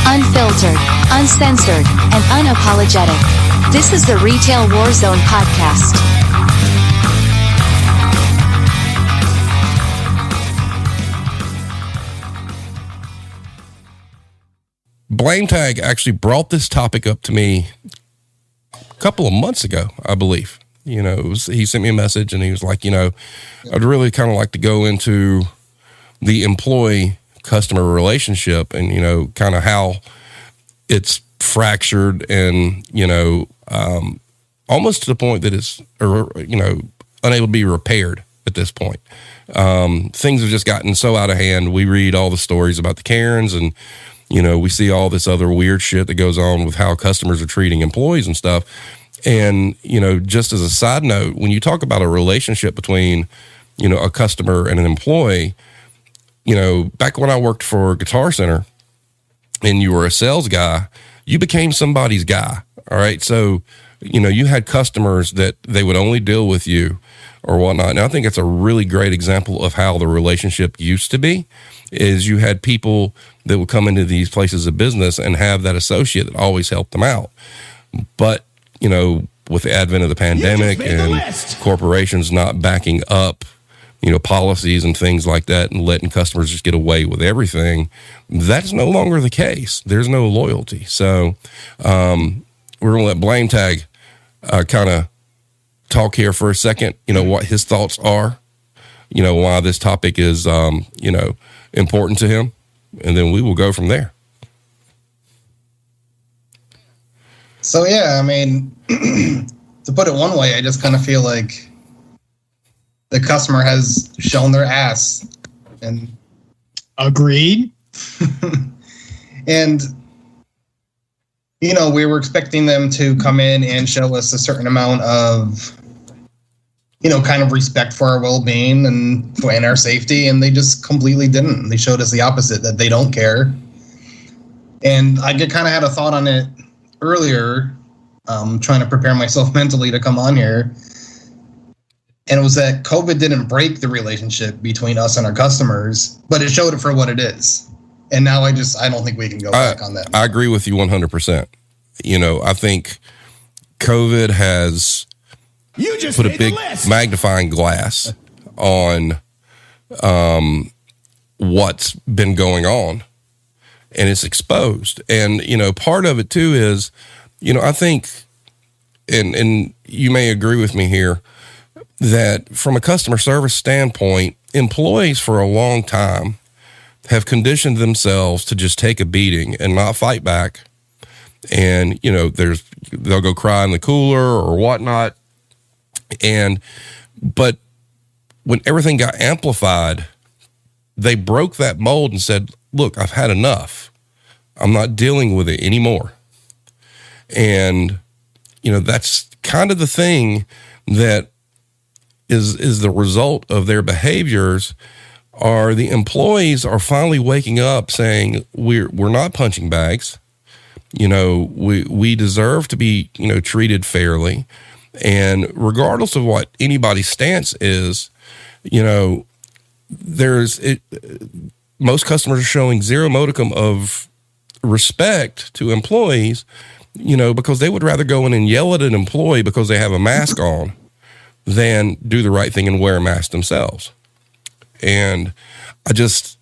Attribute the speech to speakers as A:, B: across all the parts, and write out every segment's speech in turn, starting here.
A: Unfiltered, uncensored, and unapologetic. This is the Retail Warzone podcast.
B: Blame Tag actually brought this topic up to me a couple of months ago, I believe. You know, he sent me a message and he was like, you know, I'd really kind of like to go into the employee-customer relationship and, you know, kind of how it's fractured and, you know, almost to the point that it's, you know, unable to be repaired at this point. Things have just gotten so out of hand. We read all the stories about the Karens and, you know, we see all this other weird shit that goes on with how customers are treating employees and stuff. And, you know, just as a side note, when you talk about a relationship between, you know, a customer and an employee, you know, back when I worked for Guitar Center and you were a sales guy, you became somebody's guy. All right. So, you know, you had customers that they would only deal with you or whatnot. And I think it's a really great example of how the relationship used to be, is you had people that would come into these places of business and have that associate that always helped them out. But, you know, with the advent of the pandemic and corporations not backing up, you know, policies and things like that and letting customers just get away with everything, that's no longer the case. There's no loyalty. So we're going to let Blame Tag kind of talk here for a second, you know, what his thoughts are, you know, why this topic is, you know, important to him. And then we will go from there.
C: So, yeah, I mean, to put it one way, I just kind of feel like the customer has shown their ass. And
D: agreed.
C: And, you know, we were expecting them to come in and show us a certain amount of, you know, kind of respect for our well-being and our safety, and they just completely didn't. They showed us the opposite, that they don't care. And I kind of had a thought on it earlier, trying to prepare myself mentally to come on here. And it was that COVID didn't break the relationship between us and our customers, but it showed it for what it is. And now I don't think we can go back on that.
B: I agree with you 100%. You know, I think COVID has put a big magnifying glass on what's been going on, and it's exposed. And, you know, part of it too is, you know, I think, and you may agree with me here, that from a customer service standpoint, employees for a long time have conditioned themselves to just take a beating and not fight back. And, you know, they'll go cry in the cooler or whatnot. But when everything got amplified, they broke that mold and said, look, I've had enough. I'm not dealing with it anymore. And, you know, that's kind of the thing that is the result of their behaviors. Are the employees are finally waking up saying, we're not punching bags. You know, we deserve to be, you know, treated fairly. And regardless of what anybody's stance is, you know, most customers are showing zero modicum of respect to employees, you know, because they would rather go in and yell at an employee because they have a mask on than do the right thing and wear a mask themselves. And I just,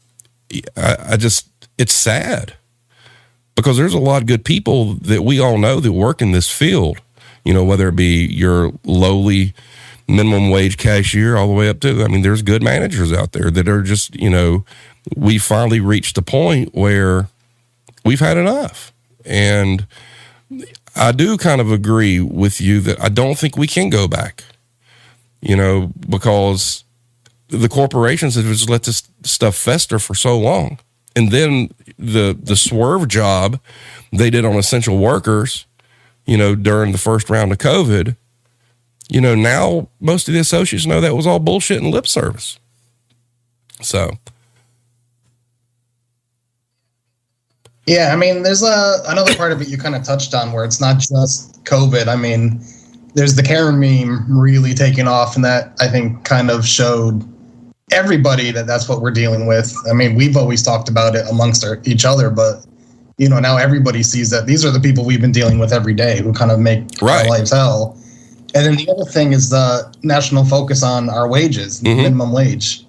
B: it's sad because there's a lot of good people that we all know that work in this field, you know, whether it be your lowly minimum wage cashier all the way up to, I mean, there's good managers out there that are just, you know, we finally reached the point where we've had enough. And I do kind of agree with you that I don't think we can go back, you know, because the corporations have just let this stuff fester for so long. And then the swerve job they did on essential workers, you know, during the first round of COVID, you know, now most of the associates know that was all bullshit and lip service. So.
C: Yeah, I mean, there's another part of it you kind of touched on where it's not just COVID. I mean, there's the Karen meme really taking off, and that I think kind of showed everybody that that's what we're dealing with. I mean, we've always talked about it amongst each other, but now everybody sees that these are the people we've been dealing with every day who kind of make our lives hell. And then the other thing is the national focus on our wages, minimum wage.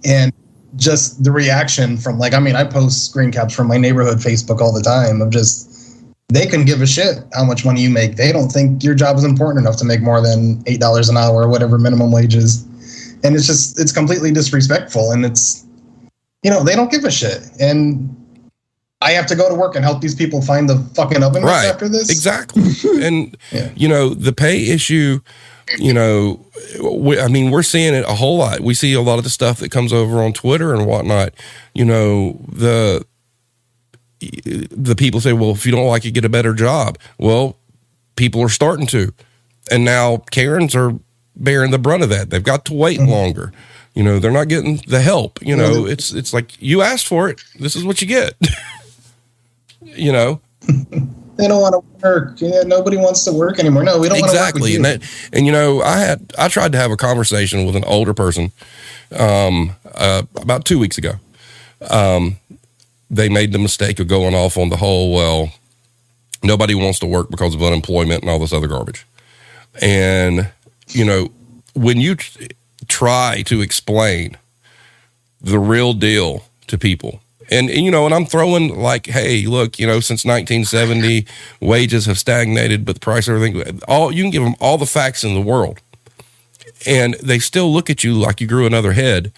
C: And just the reaction from I post screen caps from my neighborhood Facebook all the time of just, they couldn't give a shit how much money you make. They don't think your job is important enough to make more than $8 an hour or whatever minimum wage is. And it's completely disrespectful. And it's, they don't give a shit. And I have to go to work and help these people find the fucking oven mitts after this.
B: Exactly. And, the pay issue, we're seeing it a whole lot. We see a lot of the stuff that comes over on Twitter and whatnot. The people say, well, if you don't like it, get a better job. Well, people are starting to. And now Karens are bearing the brunt of that. They've got to wait longer. They're not getting the help. It's like, you asked for it. This is what you get. They don't
C: want to work. Yeah, nobody wants to work anymore. No, we don't want to work with you. I tried to have a conversation with an older person about 2 weeks ago. They made the mistake of going off on the whole, well, nobody wants to work because of unemployment and all this other garbage. And, when you try to explain the real deal to people, and I'm throwing hey, look, since 1970, wages have stagnated, but the price of everything, you can give them all the facts in the world, and they still look at you like you grew another head.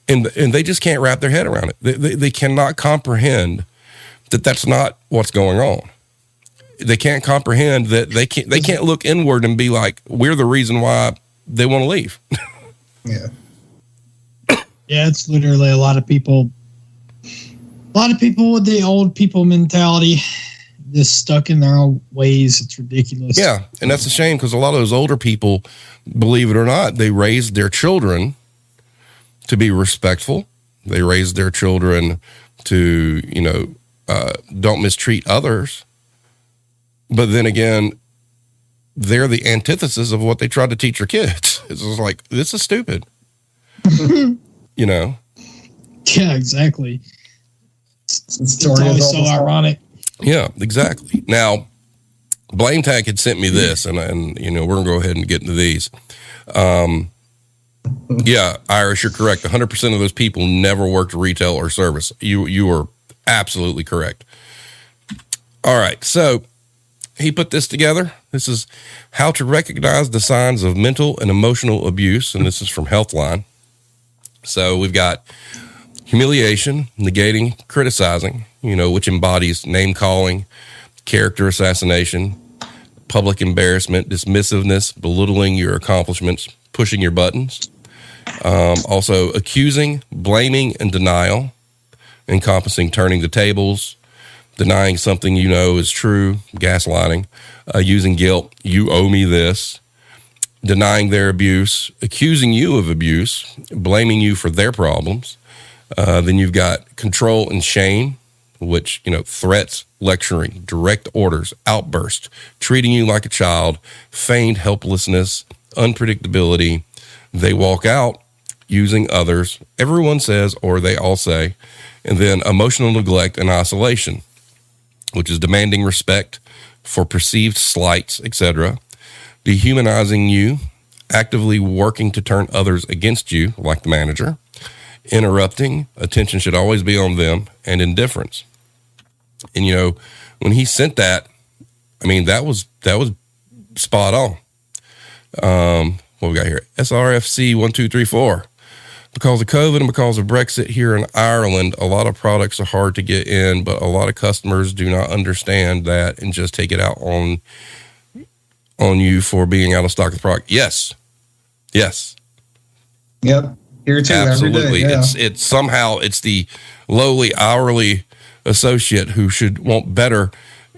C: And they just can't wrap their head around it. They cannot comprehend that that's not what's going on. They can't comprehend that they can't look inward and be like, we're the reason why they want to leave. Yeah.
D: Yeah, it's literally a lot of people with the old people mentality, just stuck in their own ways. It's ridiculous.
B: Yeah, and that's a shame because a lot of those older people, believe it or not, they raised their children to be respectful. They raise their children to, don't mistreat others. But then again, they're the antithesis of what they tried to teach their kids. It's just like, this is stupid.
D: Yeah, exactly. It's always so ironic.
B: Yeah, exactly. Now, Blame Tag had sent me this, and we're going to go ahead and get into these. Yeah, Irish, you're correct. 100% of those people never worked retail or service. You are absolutely correct. All right, so he put this together. This is how to recognize the signs of mental and emotional abuse, and this is from Healthline. So we've got humiliation, negating, criticizing, which embodies name-calling, character assassination, public embarrassment, dismissiveness, belittling your accomplishments, pushing your buttons. Also accusing, blaming, and denial, encompassing turning the tables, denying something is true, gaslighting, using guilt, you owe me this, denying their abuse, accusing you of abuse, blaming you for their problems. Then you've got control and shame, which, threats, lecturing, direct orders, outburst, treating you like a child, feigned helplessness, unpredictability. They walk out, using others, everyone says, or they all say. And then emotional neglect and isolation, which is demanding respect for perceived slights, etc., dehumanizing you, actively working to turn others against you, like the manager, interrupting, attention should always be on them, and indifference. And, when he sent that, that was spot on. What we got here? SRFC 1234. Because of COVID and because of Brexit here in Ireland, a lot of products are hard to get in, but a lot of customers do not understand that and just take it out on you for being out of stock of the product. Yes.
C: Yep. Here too.
B: Absolutely.
C: Every day, yeah.
B: It's somehow it's the lowly hourly associate who should want better,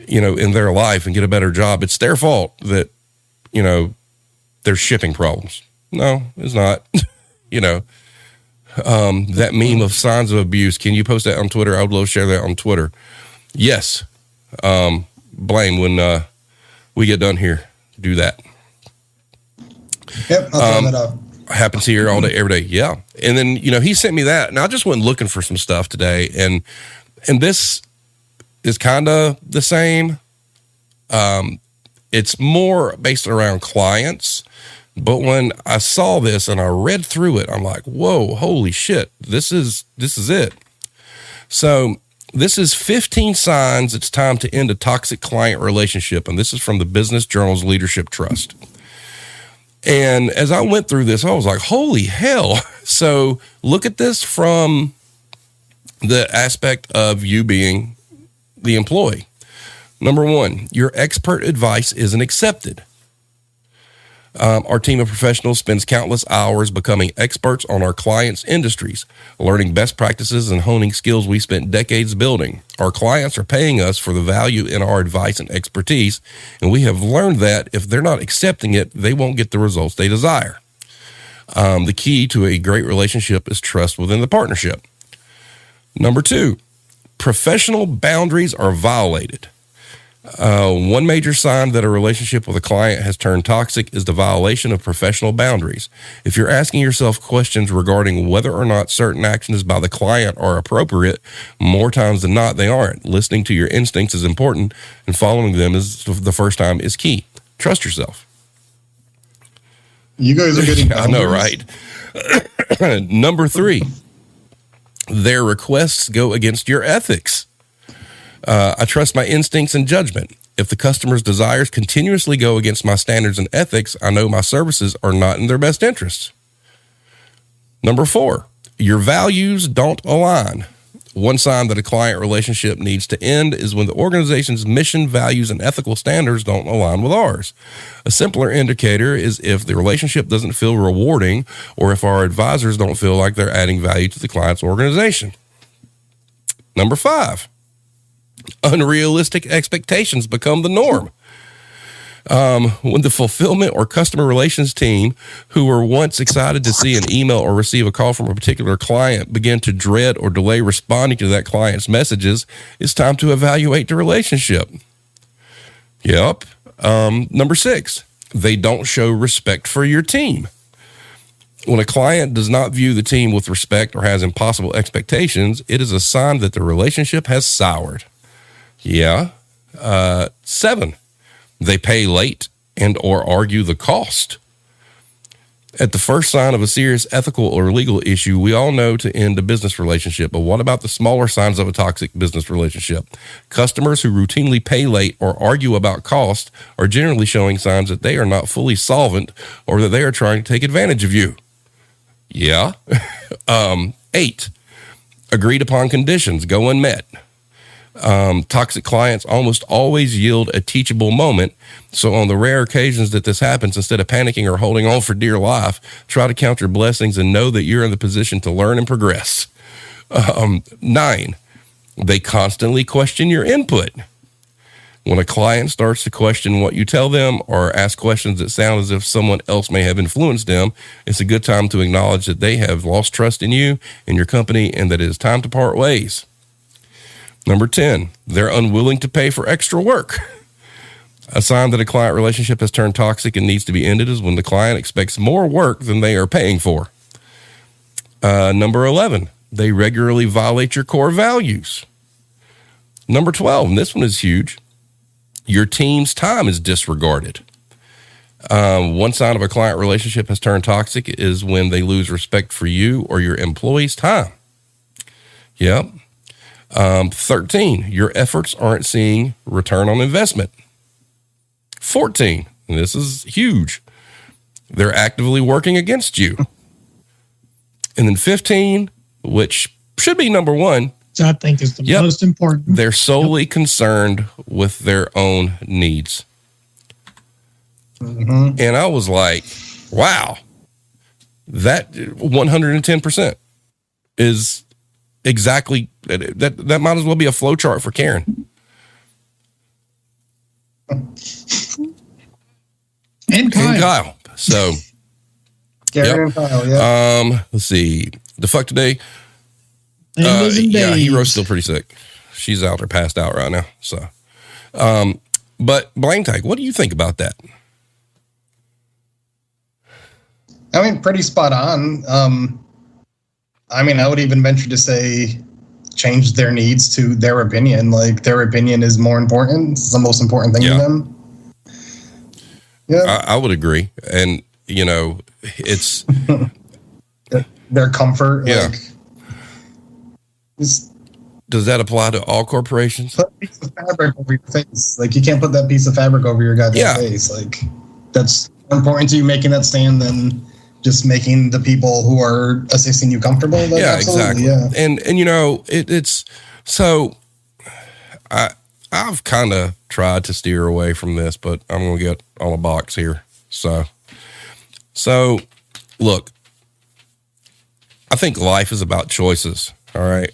B: in their life and get a better job. It's their fault that, there's shipping problems. No, it's not. That meme of signs of abuse. Can you post that on Twitter? I would love to share that on Twitter. Yes. Blame when we get done here. Do that.
C: Yep, I'll throw that up.
B: Happens here all day, every day. Yeah. And then, he sent me that. And I just went looking for some stuff today. And this, is kind of the same. It's more based around clients. But when I saw this and I read through it, I'm like, whoa, holy shit, this is it. So this is 15 signs it's time to end a toxic client relationship. And this is from the Business Journal's Leadership Trust. And as I went through this, I was like, holy hell. So look at this from the aspect of you being the employee. Number one, your expert advice isn't accepted. Our team of professionals spends countless hours becoming experts on our clients' industries, learning best practices and honing skills we spent decades building. Our clients are paying us for the value in our advice and expertise, and we have learned that if they're not accepting it, they won't get the results they desire. The key to a great relationship is trust within the partnership. Number two, professional boundaries are violated. One major sign that a relationship with a client has turned toxic is the violation of professional boundaries. If you're asking yourself questions regarding whether or not certain actions by the client are appropriate, more times than not, they aren't. Listening to your instincts is important, and following them is the first time is key. Trust yourself.
C: You guys are getting boundaries.
B: I know, right? Number three, their requests go against your ethics. I trust my instincts and judgment. If the customer's desires continuously go against my standards and ethics, I know my services are not in their best interests. Number four, your values don't align. One sign that a client relationship needs to end is when the organization's mission, values, and ethical standards don't align with ours. A simpler indicator is if the relationship doesn't feel rewarding or if our advisors don't feel like they're adding value to the client's organization. Number five, unrealistic expectations become the norm. When the fulfillment or customer relations team, who were once excited to see an email or receive a call from a particular client, begin to dread or delay responding to that client's messages, it's time to evaluate the relationship. Yep. Number six, they don't show respect for your team. When a client does not view the team with respect or has impossible expectations, it is a sign that the relationship has soured. Yeah. 7, they pay late and or argue the cost. At the first sign of a serious ethical or legal issue, we all know to end a business relationship. But what about the smaller signs of a toxic business relationship? Customers who routinely pay late or argue about cost are generally showing signs that they are not fully solvent or that they are trying to take advantage of you. Yeah. 8, agreed upon conditions go unmet. Toxic clients almost always yield a teachable moment. So on the rare occasions that this happens, instead of panicking or holding on for dear life, try to count your blessings and know that you're in the position to learn and progress. 9, they constantly question your input. When a client starts to question what you tell them or ask questions that sound as if someone else may have influenced them, it's a good time to acknowledge that they have lost trust in you and your company and that it is time to part ways. Number 10, they're unwilling to pay for extra work. A sign that a client relationship has turned toxic and needs to be ended is when the client expects more work than they are paying for. Number 11, they regularly violate your core values. Number 12, and this one is huge, your team's time is disregarded. One sign of a client relationship has turned toxic is when they lose respect for you or your employees' time. Yep. 13, your efforts aren't seeing return on investment. 14, and this is huge, they're actively working against you. And then 15, which should be number 1,
D: So I think is the most important.
B: they're solely concerned with their own needs. Mm-hmm. And I was like, wow, that 110% is exactly that might as well be a flow chart for Karen.
D: And Kyle.
B: So
C: Karen and Kyle, yeah.
B: Let's see. The fuck today.
D: Yeah,
B: Hero's still pretty sick. She's out there passed out right now. So but Blame Tag, what do you think about that?
C: I mean, pretty spot on. I mean, I would even venture to say change their needs to their opinion. Like, their opinion is more important. It's the most important thing to them. Yeah.
B: I would agree. And, you know, it's
C: their comfort.
B: Yeah.
C: Like,
B: does that apply to all corporations?
C: Put a piece of fabric over your face. Like, you can't put that piece of fabric over your goddamn face. Like, that's more important to you making that stand than just making the people who are assisting you comfortable. Like,
B: yeah, exactly.
C: Yeah.
B: And you know, it's so I've kind of tried to steer away from this, but I'm going to get on a box here. So look, I think life is about choices. All right.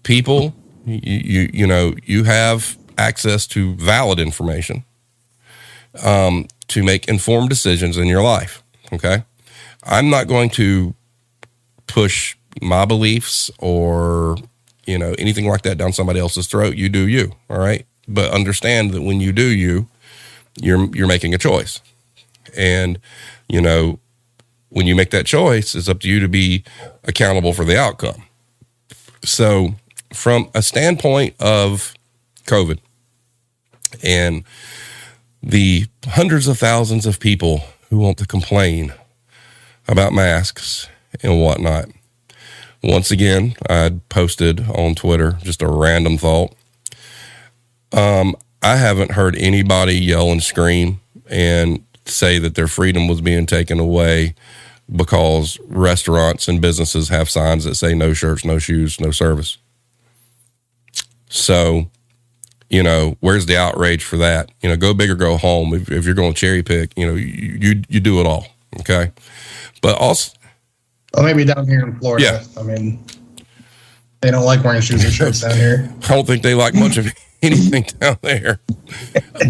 B: People, you know, you have access to valid information to make informed decisions in your life. Okay. I'm not going to push my beliefs or, you know, anything like that down somebody else's throat. You do you. All right. But understand that when you do you're making a choice. And, you know, when you make that choice, it's up to you to be accountable for the outcome. So from a standpoint of COVID and the hundreds of thousands of people who want to complain about masks and whatnot, once again, I posted on Twitter just a random thought. I haven't heard anybody yell and scream and say that their freedom was being taken away because restaurants and businesses have signs that say no shirts, no shoes, no service. So, you know, where's the outrage for that? You know, go big or go home. If you're going to cherry pick, you know, you do it all. Okay. But also,
C: well, maybe down here in Florida. Yeah. I mean, they don't like wearing shoes or shirts down here.
B: I don't think they like much of anything down there.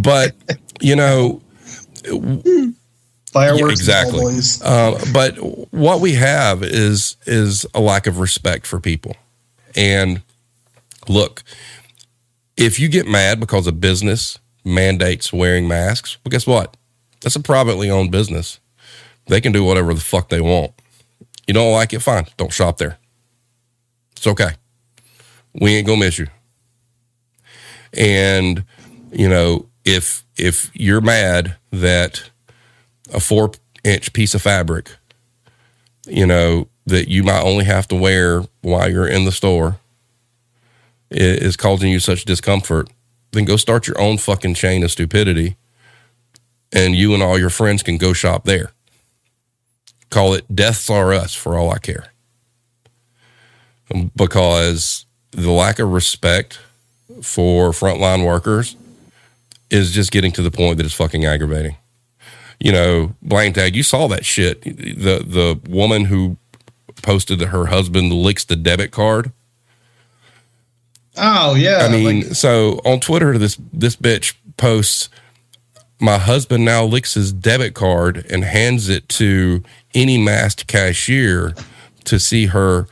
B: But, you know,
C: fireworks,
B: yeah, exactly. But what we have is a lack of respect for people. And look, if you get mad because a business mandates wearing masks, well, guess what? That's a privately owned business. They can do whatever the fuck they want. You don't like it, fine. Don't shop there. It's okay. We ain't gonna miss you. And, you know, if you're mad that a 4-inch piece of fabric, you know, that you might only have to wear while you're in the store is causing you such discomfort, then go start your own fucking chain of stupidity and you and all your friends can go shop there. Call it Deaths Are Us for all I care. Because the lack of respect for frontline workers is just getting to the point that it's fucking aggravating. You know, Blaine Tag, you saw that shit. The woman who posted that her husband licks the debit card.
C: Oh, yeah.
B: I mean, so on Twitter, this bitch posts, my husband now licks his debit card and hands it to any masked cashier to see her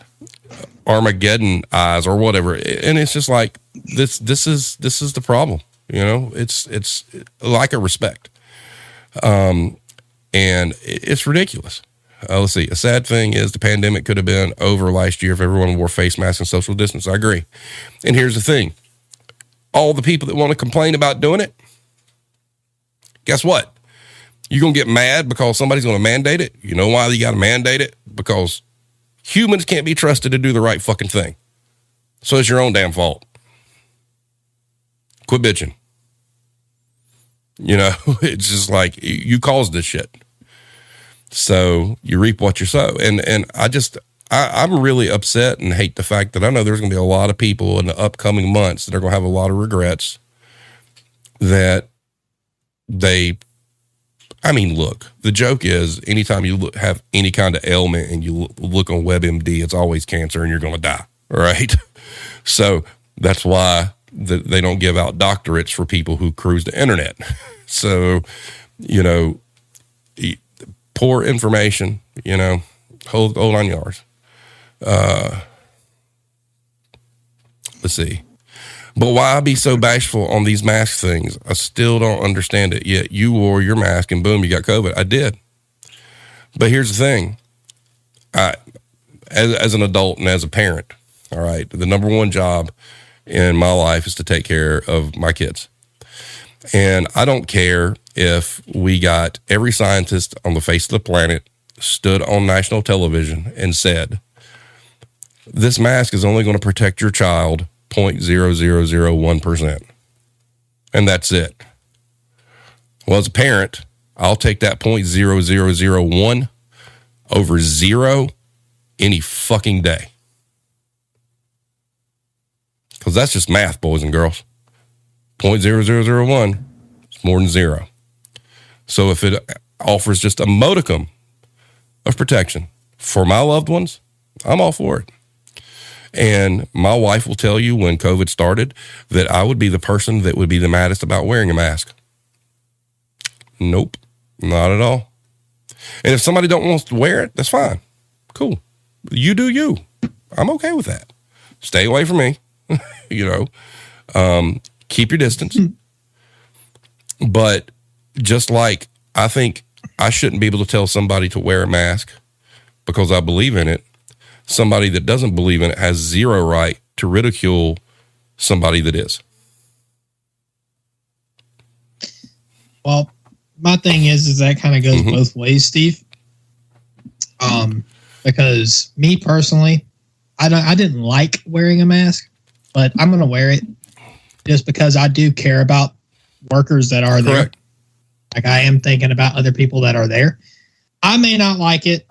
B: Armageddon eyes or whatever. And it's just like, this is the problem. You know, it's a lack of respect. And it's ridiculous. Let's see. A sad thing is the pandemic could have been over last year if everyone wore face masks and social distance. I agree. And here's the thing. All the people that want to complain about doing it, guess what? You're going to get mad because somebody's going to mandate it. You know why you got to mandate it? Because humans can't be trusted to do the right fucking thing. So it's your own damn fault. Quit bitching. You know, it's just like you caused this shit. So you reap what you sow. And I'm really upset and hate the fact that I know there's going to be a lot of people in the upcoming months that are going to have a lot of regrets that look, the joke is anytime you have any kind of ailment and you look on WebMD, it's always cancer and you're going to die. Right. So that's why they don't give out doctorates for people who cruise the internet. So, you know, poor information, you know, hold on yours. Let's see. But why be so bashful on these mask things? I still don't understand it. Yet you wore your mask and boom, you got COVID. I did. But here's the thing. As an adult and as a parent, All right. The number one job in my life is to take care of my kids. And I don't care if we got every scientist on the face of the planet stood on national television and said, this mask is only going to protect your child 0.0001%. And that's it. Well, as a parent, I'll take that 0.0001 over 0 any fucking day. Because that's just math, boys and girls. 0.0001 is more than 0. So if it offers just a modicum of protection for my loved ones, I'm all for it. And my wife will tell you when COVID started that I would be the person that would be the maddest about wearing a mask. Nope, not at all. And if somebody don't want to wear it, that's fine. Cool. You do you. I'm okay with that. Stay away from me. Keep your distance. But just like I think I shouldn't be able to tell somebody to wear a mask because I believe in it, somebody that doesn't believe in it has zero right to ridicule somebody that is.
D: Well, my thing is that kind of goes both ways, Steve. Because me personally, I didn't like wearing a mask, but I'm going to wear it just because I do care about workers that are there. Like I am thinking about other people that are there. I may not like it,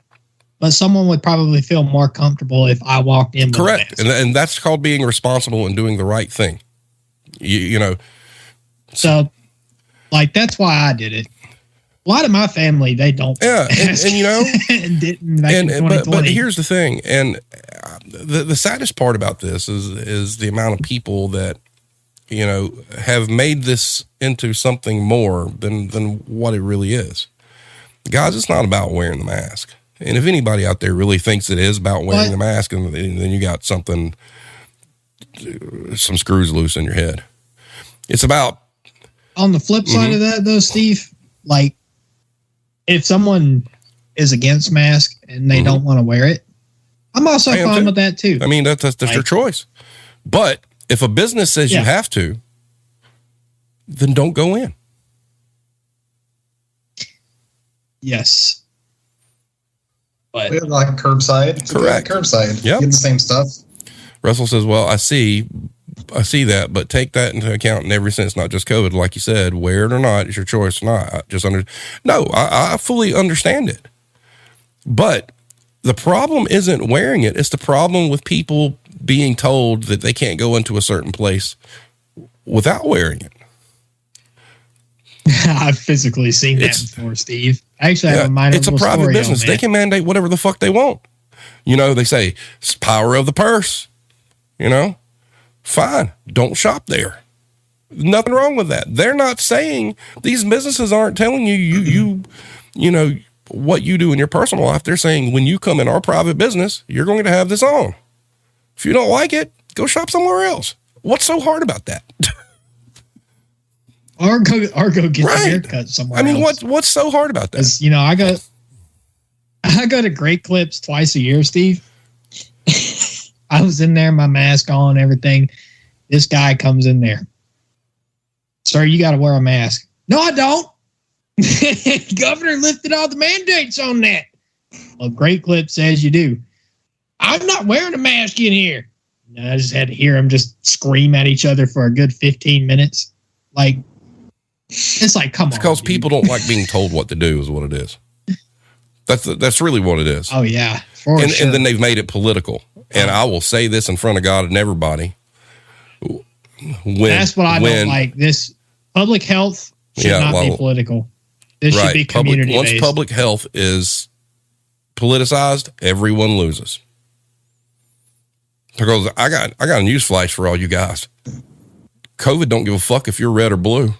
D: but someone would probably feel more comfortable if I walked in with
B: correct.
D: a mask.
B: And that's called being responsible and doing the right thing.
D: So, like, that's why I did it. A lot of my family, they don't.
B: Yeah, and
D: didn't back in 2020.
B: but here's the thing, and the saddest part about this is the amount of people that have made this into something more than what it really is. Guys, it's not about wearing the mask. And if anybody out there really thinks it is about wearing the mask, and then you got some screws loose in your head. It's about.
D: On the flip side of that, though, Steve, like, if someone is against mask and they don't want to wear it, I'm also fine with that too.
B: I mean, that's your choice. But if a business says you have to, then don't go in.
C: Yes. But we have like curbside.
B: Correct.
C: Curbside.
B: Yeah.
C: Get the same stuff.
B: Russell says, well, I see that, but take that into account in every sense, not just COVID. Like you said, wear it or not, it's your choice or not. I fully understand it. But the problem isn't wearing it. It's the problem with people being told that they can't go into a certain place without wearing it.
D: I've physically seen that before, Steve. Actually, I have a minor.
B: It's a private business. They can mandate whatever the fuck they want. They say it's power of the purse. Fine. Don't shop there. Nothing wrong with that. They're not saying, these businesses aren't telling you what you do in your personal life. They're saying when you come in our private business, you're going to have this on. If you don't like it, go shop somewhere else. What's so hard about that?
D: Or go get a haircut somewhere.
B: I mean,
D: else.
B: what's so hard about that?
D: I go to Great Clips twice a year, Steve. I was in there, my mask on, everything. This guy comes in there. Sir, you got to wear a mask. No, I don't. Governor lifted all the mandates on that. Well, Great Clip says you do. I'm not wearing a mask in here. And I just had to hear them just scream at each other for a good 15 minutes. Like, it's like, come on.
B: It's because people don't like being told what to do is what it is. That's really what it is.
D: Oh, yeah.
B: And then they've made it political. And I will say this in front of God and everybody.
D: That's what I don't like. This public health should not be political. This should be community-based.
B: Once public health is politicized, everyone loses. Because I got a news flash for all you guys. COVID don't give a fuck if you're red or blue.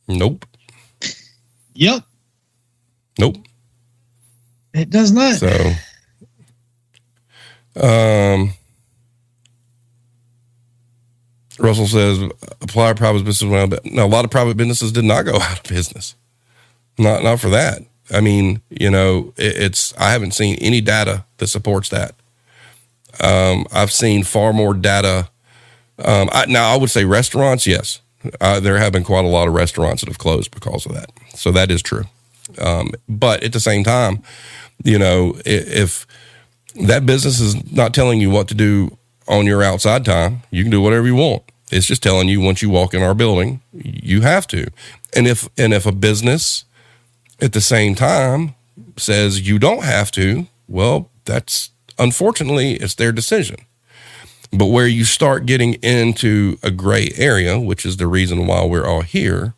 B: Nope.
D: Yep.
B: Nope.
D: It does not.
B: So, Russell says, apply private business. No, a lot of private businesses did not go out of business. Not for that. I mean, I haven't seen any data that supports that. I've seen far more data. Now, I would say restaurants, yes. There have been quite a lot of restaurants that have closed because of that. So that is true. But at the same time, if that business is not telling you what to do on your outside time, you can do whatever you want. It's just telling you once you walk in our building, you have to. And if a business at the same time says you don't have to, well, that's unfortunately it's their decision. But where you start getting into a gray area, which is the reason why we're all here,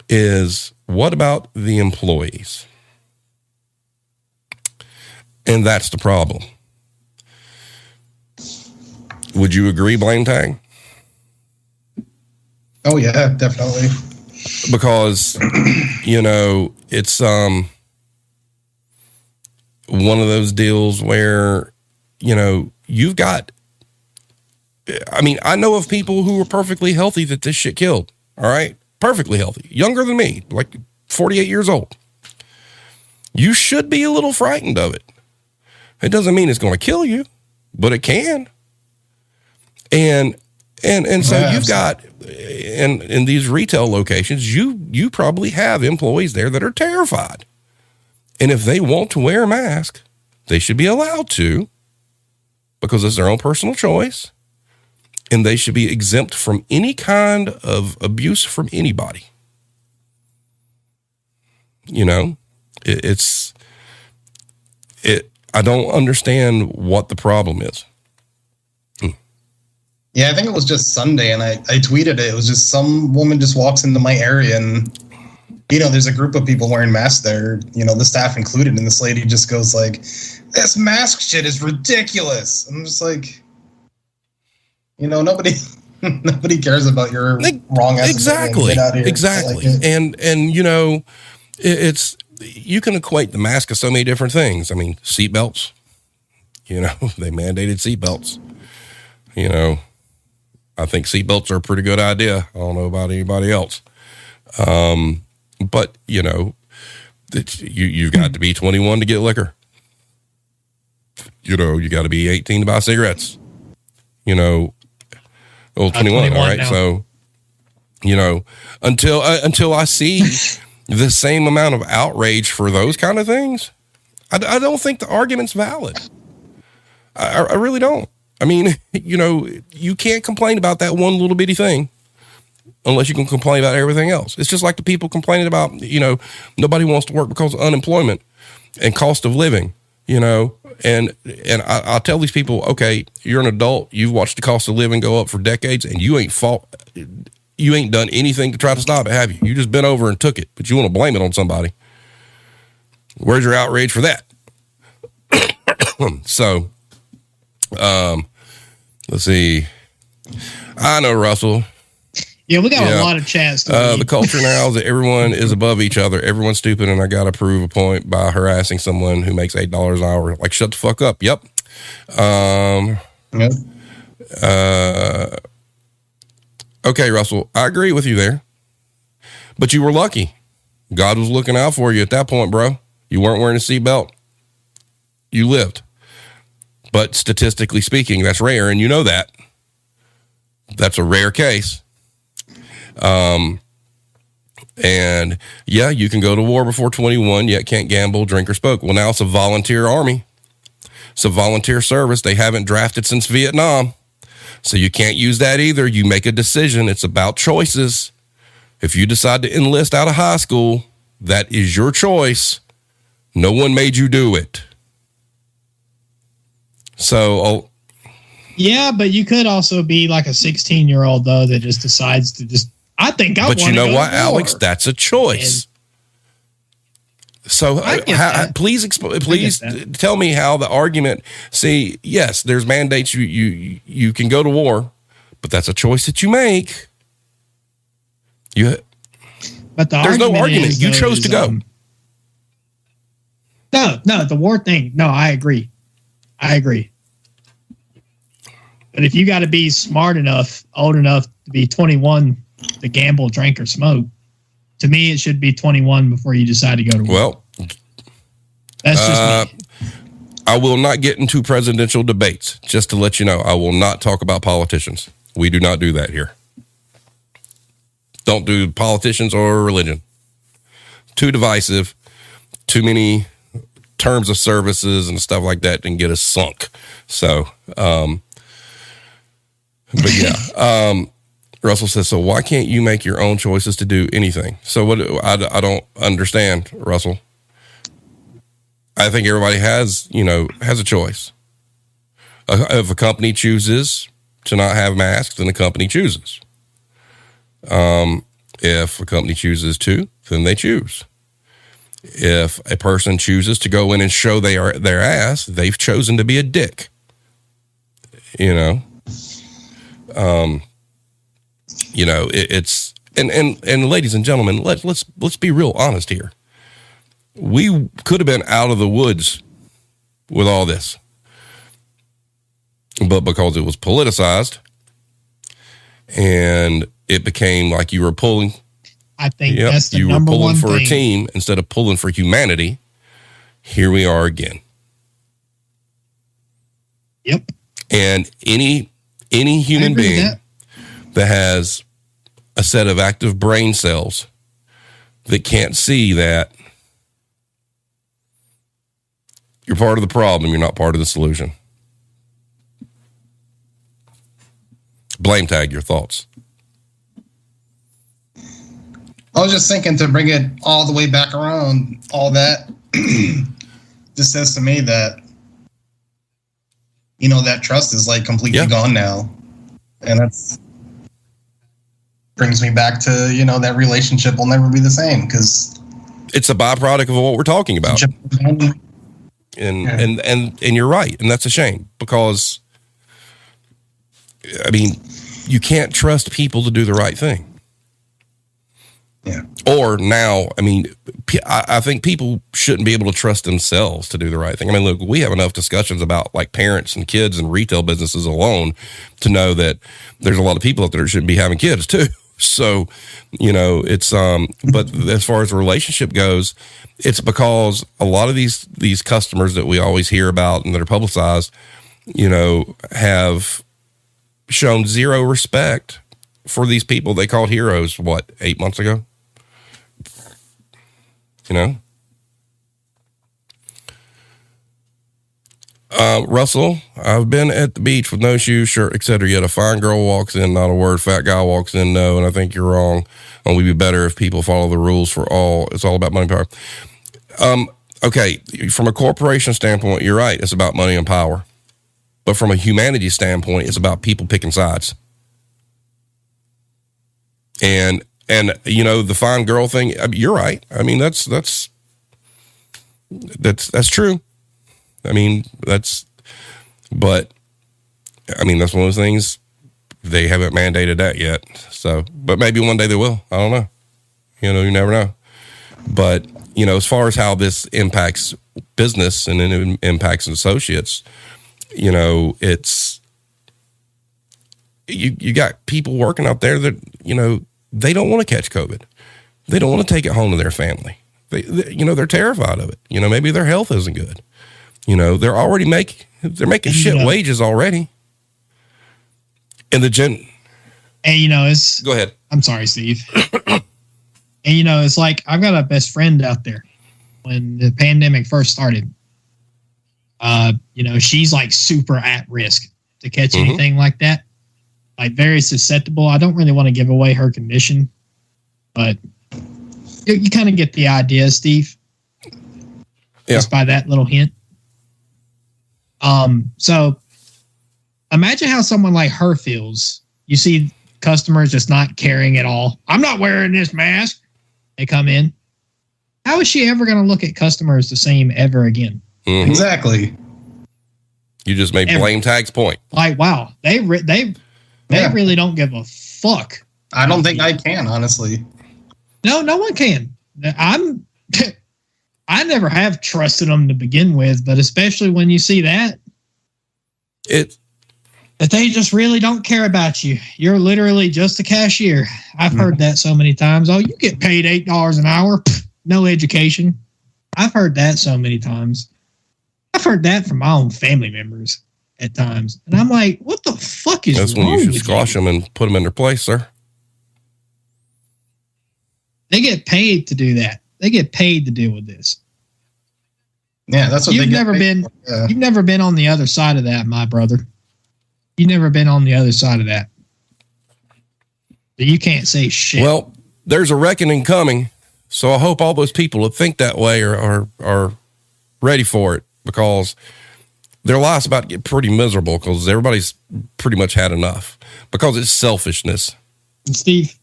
B: is what about the employees? And that's the problem. Would you agree, Blame Tag?
C: Oh yeah, definitely.
B: Because, it's one of those deals where, you've got, I know of people who were perfectly healthy that this shit killed. All right. Perfectly healthy, younger than me, like 48 years old. You should be a little frightened of it. It doesn't mean it's going to kill you, but it can. And so you've got in these retail locations, you probably have employees there that are terrified. And if they want to wear a mask, they should be allowed to, because it's their own personal choice. And they should be exempt from any kind of abuse from anybody. I don't understand what the problem is.
C: Yeah, I think it was just Sunday, and I tweeted it. It was just some woman just walks into my area, and there's a group of people wearing masks there, the staff included, and this lady just goes like, "This mask shit is ridiculous." I'm just like, nobody cares about your wrong ass.
B: Exactly. Exactly. Like and it's, you can equate the mask to so many different things. Seatbelts, they mandated seatbelts. I think seatbelts are a pretty good idea. I don't know about anybody else. But you've got to be 21 to get liquor. You got to be 18 to buy cigarettes. 21. All right. Now. So, until I see the same amount of outrage for those kind of things, I don't think the argument's valid. I really don't. You can't complain about that one little bitty thing unless you can complain about everything else. It's just like the people complaining about, nobody wants to work because of unemployment and cost of living, and I'll tell these people, okay, you're an adult. You've watched the cost of living go up for decades, and you ain't done anything to try to stop it, have you? You just bent over and took it, but you want to blame it on somebody. Where's your outrage for that? So, let's see. I know, Russell.
D: Yeah, we got a lot of chats.
B: The culture now is that everyone is above each other. Everyone's stupid, and I got to prove a point by harassing someone who makes $8 an hour. Like, shut the fuck up. Yep.
C: Yep.
B: Okay, Russell, I agree with you there. But you were lucky. God was looking out for you at that point, bro. You weren't wearing a seatbelt. You lived. But statistically speaking, that's rare, and you know that. That's a rare case. And yeah, you can go to war before 21, yet can't gamble, drink, or smoke. Well, now it's a volunteer army. It's a volunteer service. They haven't drafted since Vietnam. So you can't use that either. You make a decision. It's about choices. If you decide to enlist out of high school, that is your choice. No one made you do it. So,
D: yeah, but you could also be like a 16-year-old though that just decides to just. I think I.
B: But you know what, Alex? That's a choice. And so, please tell me how the argument. See, yes, there's mandates. You can go to war, but that's a choice that you make.
D: But
B: there's no argument. You chose to go.
D: No, the war thing. No, I agree. But if you got to be smart enough, old enough to be 21 to gamble, drink, or smoke, to me, it should be 21 before you decide to go to war.
B: Well,
D: that's just me.
B: I will not get into presidential debates. Just to let you know, I will not talk about politicians. We do not do that here. Don't do politicians or religion. Too divisive. Too many terms of services and stuff like that and get us sunk. So, but yeah. Russell says, so why can't you make your own choices to do anything? So what? I don't understand, Russell. I think everybody has a choice. If a company chooses to not have masks, then the company chooses. If a company chooses to, then they choose. If a person chooses to go in and show their ass, they've chosen to be a dick. It's and ladies and gentlemen, let's be real honest here. We could have been out of the woods with all this, but because it was politicized and it became like you were pulling.
D: I think that's the number one thing. You were pulling for a team instead of pulling for humanity. Here we are again. Yep.
B: And any human being that has a set of active brain cells that can't see that you're part of the problem, you're not part of the solution. Blame tag, your thoughts.
C: I was just thinking, to bring it all the way back around, all that just says to me that, that trust is like completely gone now. And that's brings me back to, that relationship will never be the same, because
B: it's a byproduct of what we're talking about. And you're right. And that's a shame, because you can't trust people to do the right thing.
C: Yeah.
B: Or now, I think people shouldn't be able to trust themselves to do the right thing. Look, we have enough discussions about like parents and kids and retail businesses alone to know that there's a lot of people out there that shouldn't be having kids too. So, it's, but as far as the relationship goes, it's because a lot of these customers that we always hear about and that are publicized, have shown zero respect for these people they called heroes, 8 months ago? Russell, I've been at the beach with no shoes, shirt, etc. Yet a fine girl walks in, not a word. Fat guy walks in, no. And I think you're wrong. We'd be better if people follow the rules for all. It's all about money and power. Okay, from a corporation standpoint, you're right. It's about money and power. But from a humanity standpoint, it's about people picking sides. And the fine girl thing, you're right. That's true. But that's one of those things. They haven't mandated that yet. So, but maybe one day they will. I don't know. You never know. But, as far as how this impacts business and then it impacts associates, it's, you got people working out there that, they don't want to catch COVID. They don't want to take it home to their family. They're terrified of it. Maybe their health isn't good. They're already making shit wages already. And and
D: it's,
B: go ahead.
D: I'm sorry, Steve. And it's like, I've got a best friend out there when the pandemic first started. She's like super at risk to catch anything like that. Like very susceptible. I don't really want to give away her condition, but you kind of get the idea, Steve.
B: Yeah.
D: Just by that little hint. So imagine how someone like her feels. You see customers just not caring at all. I'm not wearing this mask. They come in. How is she ever going to look at customers the same ever again?
B: Mm-hmm.
C: Exactly.
B: You just made blame tag's point.
D: Like, wow, they really don't give a fuck.
C: I don't think I can, honestly.
D: No one can. I never have trusted them to begin with, but especially when you see that they just really don't care about you. You're literally just a cashier. I've heard that so many times. Oh, you get paid $8 an hour. Pfft, no education. I've heard that so many times. I've heard that from my own family members at times. And I'm like, what the fuck is
B: That's when
D: wrong
B: you should
D: with
B: squash them and put them in their place, sir.
D: They get paid to do that. They get paid to deal with this.
C: Yeah, that's what
D: You've never been. You've never been on the other side of that, my brother. You've never been on the other side of that. So you can't say shit.
B: Well, there's a reckoning coming, so I hope all those people that think that way are ready for it, because their life's about to get pretty miserable because everybody's pretty much had enough because it's selfishness.
D: And Steve,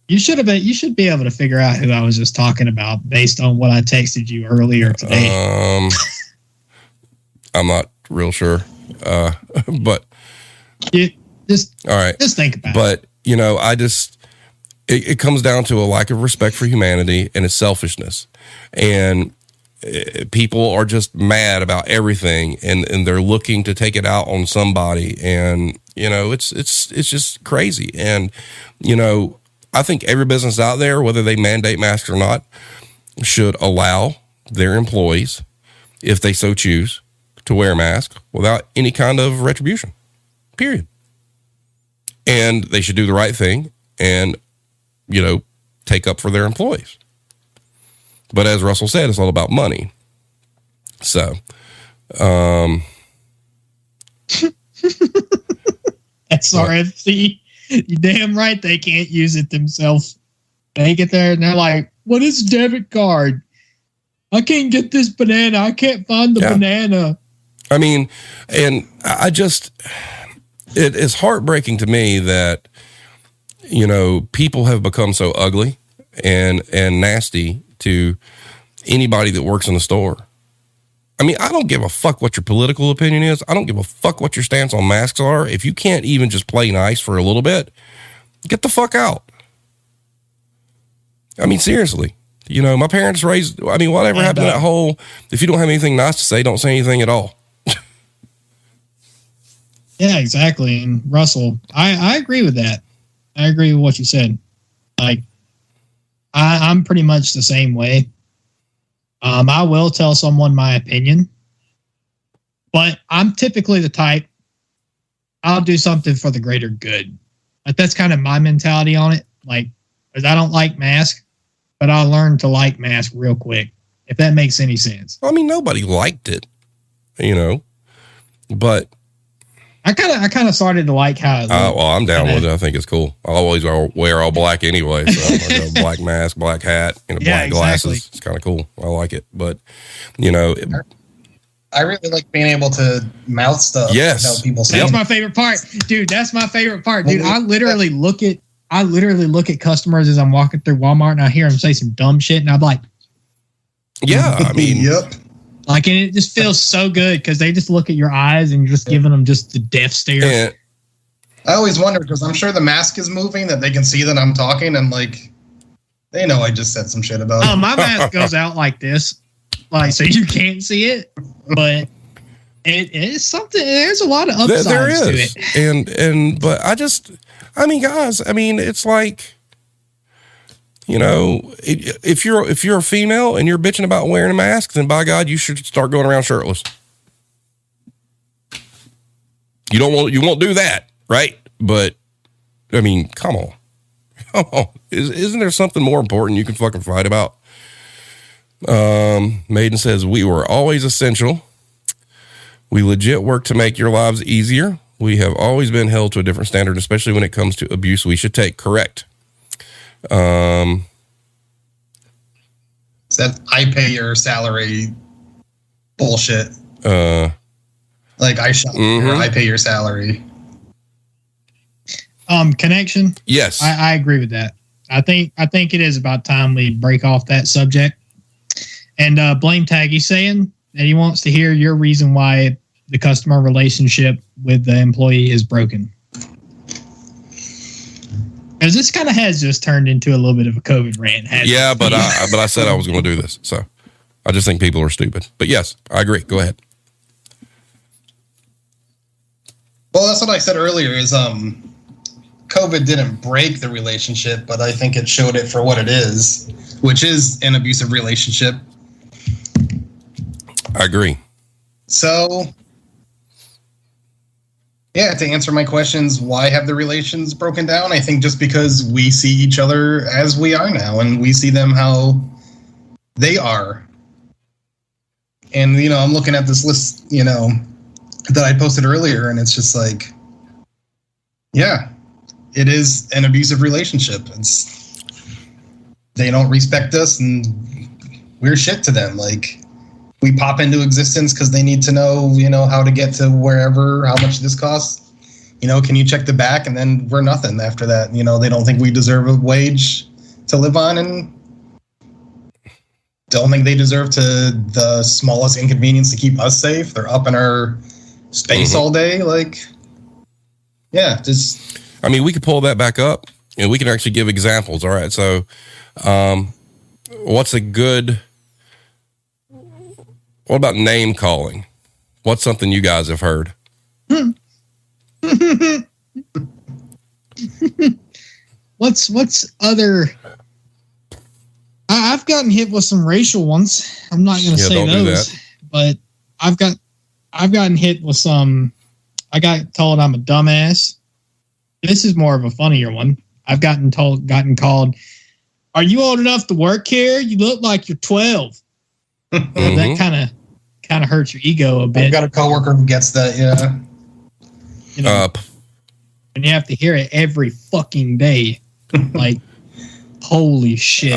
D: you should be able to figure out who I was just talking about based on what I texted you earlier today.
B: I'm not real sure, but
D: all
B: right,
D: just think about it.
B: But it comes down to a lack of respect for humanity and it's selfishness, and people are just mad about everything, and they're looking to take it out on somebody, and it's just crazy. And I think every business out there, whether they mandate masks or not, should allow their employees, if they so choose, to wear a mask without any kind of retribution, period. And they should do the right thing and, take up for their employees. But as Russell said, it's all about money. So,
D: SRFC, you damn right they can't use it themselves. They get there and they're like, what is debit card? I can't get this banana. I can't find the banana.
B: I mean, and I just, it is heartbreaking to me that, people have become so ugly and nasty to anybody that works in the store. I mean, I don't give a fuck what your political opinion is. I don't give a fuck what your stance on masks are. If you can't even just play nice for a little bit, get the fuck out. I mean, seriously, my parents raised, whatever happened to that whole, if you don't have anything nice to say, don't say anything at all.
D: Yeah, exactly. And Russell, I agree with that. I agree with what you said. Like, I'm pretty much the same way. I will tell someone my opinion, but I'm typically the type, I'll do something for the greater good. Like, that's kind of my mentality on it. Like, because I don't like masks, but I'll learn to like masks real quick, if that makes any sense.
B: I mean, nobody liked it, but
D: I kind of started to like how it looked.
B: Well, I'm down with it. I think it's cool. I always wear all black anyway. So I got a black mask, black hat, black glasses. It's kind of cool. I like it. But,
C: I really like being able to mouth stuff.
B: Yes.
C: Without people saying.
D: That's my favorite part. Dude, that's my favorite part. Dude, I literally look at customers as I'm walking through Walmart and I hear them say some dumb shit and I'm like,
B: yeah, I mean,
C: yep.
D: Like, and it just feels so good because they just look at your eyes and you're just giving them just the death stare.
B: And
C: I always wonder, because I'm sure the mask is moving, that they can see that I'm talking, and they know I just said some shit about it.
D: My mask goes out like this, so you can't see it, but it is something. There's a lot of upsides
B: there is.
D: to it.
B: But guys, it's like, if you're a female and you're bitching about wearing a mask, then by God, you should start going around shirtless. You won't do that, right? But come on. Isn't there something more important you can fucking fight about? Maiden says, we were always essential. We legit work to make your lives easier. We have always been held to a different standard, especially when it comes to abuse we should take. Correct.
C: That I pay your salary bullshit. I shop here, I pay your salary.
D: Connection.
B: Yes,
D: I agree with that. I think it is about time we break off that subject. And Blame Tag, he's saying that he wants to hear your reason why the customer relationship with the employee is broken. Because this kind of has just turned into a little bit of a COVID rant.
B: Yeah, but I said I was going to do this, so I just think people are stupid. But yes, I agree. Go ahead.
C: Well, that's what I said earlier. Is COVID didn't break the relationship, but I think it showed it for what it is, which is an abusive relationship.
B: I agree.
C: So, yeah, to answer my questions, why have the relations broken down? I think just because we see each other as we are now, and we see them how they are. And, you know, I'm looking at this list, you know, that I posted earlier, and it's just like, yeah, it is an abusive relationship. They don't respect us, and we're shit to them. Like, we pop into existence because they need to know, you know, how to get to wherever, how much this costs. You know, can you check the back? And then we're nothing after that. You know, they don't think we deserve a wage to live on, and don't think they deserve to the smallest inconvenience to keep us safe. They're up in our space all day. Like, yeah, just.
B: I mean, we could pull that back up and we can actually give examples. All right. So, what about name calling? What's something you guys have heard?
D: What's other? I've gotten hit with some racial ones. I'm not going to say those, but I've gotten hit with some. I got told I'm a dumbass. This is more of a funnier one. I've gotten called, "Are you old enough to work here? You look like you're 12." That kind of hurts your ego a bit.
C: I've got a coworker who gets that. Yeah,
D: you know, and you have to hear it every fucking day. Like, holy shit.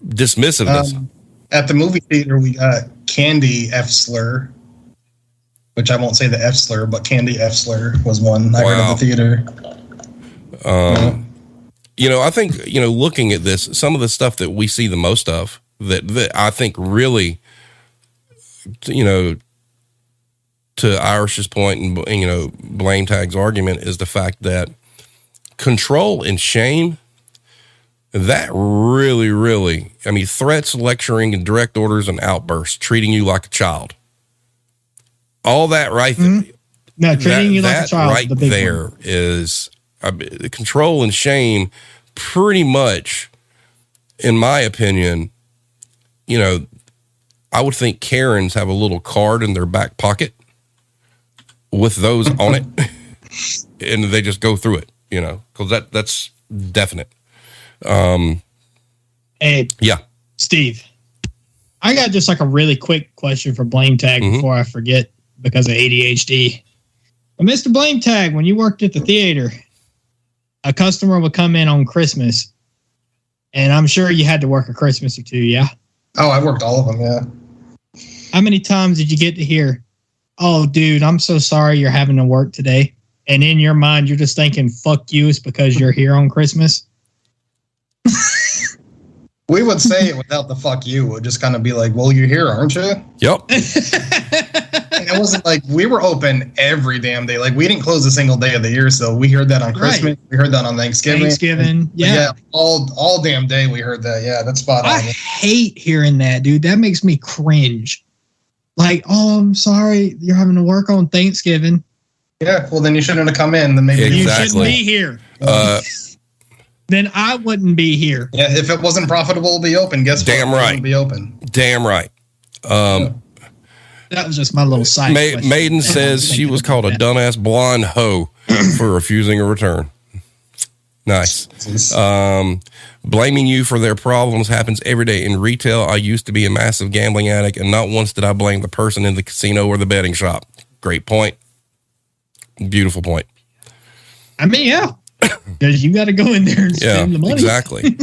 B: Dismissiveness.
C: At the movie theater, we got Candy F slur, which I won't say the F slur, but Candy F slur was one I heard at the theater.
B: You know, I think, you know, looking at this, some of the stuff that we see the most of that I think really, you know, to Irish's point and, you know, Blame Tag's argument is the fact that control and shame, that really, really, I mean, threats, lecturing, and direct orders and outbursts, treating you like a child. All that right there.
D: No, treating you like a child.
B: Right there is control and shame pretty much, in my opinion, you know, I would think Karens have a little card in their back pocket with those on it, and they just go through it, you know, because that's definite.
D: Hey,
B: yeah,
D: Steve, I got just like a really quick question for Blame Tag before I forget because of ADHD. But Mr. Blame Tag, when you worked at the theater, a customer would come in on Christmas, and I'm sure you had to work a Christmas or two, yeah?
C: Oh, I worked all of them, yeah.
D: How many times did you get to hear, "Oh, dude, I'm so sorry you're having to work today"? And in your mind, you're just thinking, "Fuck you, it's because you're here on Christmas"?
C: We would say it without the "fuck you." It would just kind of be like, "Well, you're here, aren't you?"
B: Yep.
C: It wasn't like we were open every damn day. Like, we didn't close a single day of the year. So we heard that on Christmas. Right. We heard that on Thanksgiving.
D: Yeah.
C: All damn day we heard that. Yeah, that's spot on.
D: I hate hearing that, dude. That makes me cringe. Like, "Oh, I'm sorry you're having to work on Thanksgiving."
C: Yeah, well, then you shouldn't have come in. Then maybe
D: you shouldn't be here. Then I wouldn't be here.
C: Yeah, if it wasn't profitable to be open, guess
B: what? Damn right.
C: It wouldn't be open.
B: Damn right.
D: That was just my little side question.
B: Maiden says she was called a dumbass blonde hoe for refusing a return. Nice. Blaming you for their problems happens every day in retail. I used to be a massive gambling addict, and not once did I blame the person in the casino or the betting shop. Great point. Beautiful point.
D: I mean, yeah. Because you got to go in there and spend the money.
B: Exactly.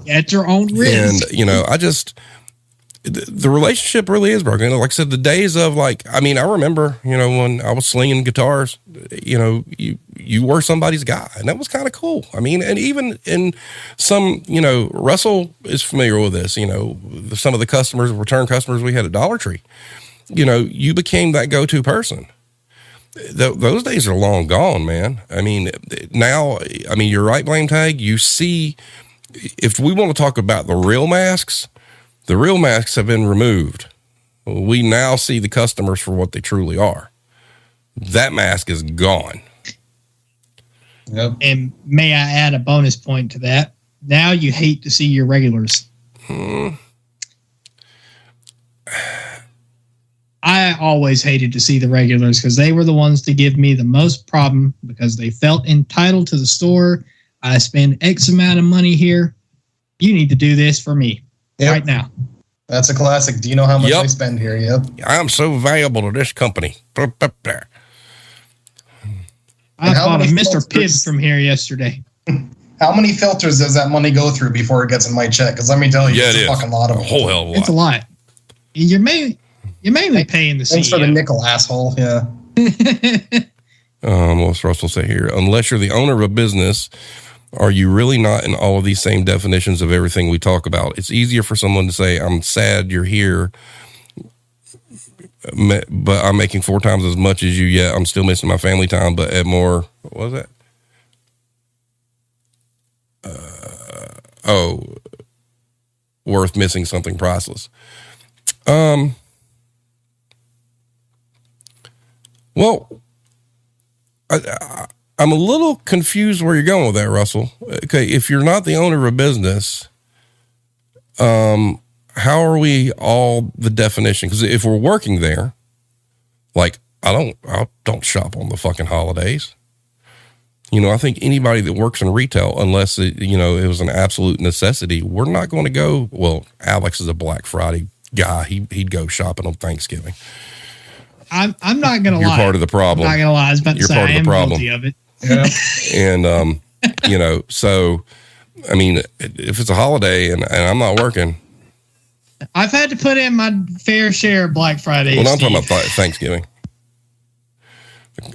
D: At your own risk.
B: And, you know, the relationship really is broken. Like I said, the days of I remember, you know, when I was slinging guitars, you know, you were somebody's guy, and that was kind of cool. I mean, and even in some, you know, Russell is familiar with this, you know, some of the return customers we had at Dollar Tree, you know, you became that go-to person. Those days are long gone, man. I mean, now, you're right, Blame Tag. You see, if we want to talk about the real masks have been removed. We now see the customers for what they truly are. That mask is gone.
C: Yep.
D: And may I add a bonus point to that? Now you hate to see your regulars. I always hated to see the regulars because they were the ones to give me the most problem because they felt entitled to the store. I spend X amount of money here. You need to do this for me right now.
C: That's a classic. Do you know how much I spend here? Yep.
B: I'm so valuable to this company.
D: I bought a Mr. Pibb from here yesterday.
C: How many filters does that money go through before it gets in my check? Because let me tell you, it's a fucking lot of them.
B: A whole hell of a lot.
D: It's a lot. You're mainly paying the CEO.
C: Thanks for the nickel, asshole. Yeah.
B: What's Russell say here? Unless you're the owner of a business, are you really not in all of these same definitions of everything we talk about? It's easier for someone to say, I'm sad you're here, but I'm making 4 times as much as you. Yeah, I'm still missing my family time, but at more, what was that? Worth missing something priceless. Well, I'm a little confused where you're going with that, Russell. Okay, if you're not the owner of a business, how are we all the definition? Because if we're working there, like I don't shop on the fucking holidays. You know, I think anybody that works in retail, unless it was an absolute necessity, we're not going to go. Well, Alex is a Black Friday guy. He'd go shopping on Thanksgiving.
D: I'm not going to lie.
B: You're part of the problem.
D: I'm not going to lie. I was about to say, I am guilty of it.
C: Yeah.
B: And, so, I mean, if it's a holiday and I'm not working.
D: I've had to put in my fair share of Black Friday.
B: Well, I'm talking about Thanksgiving.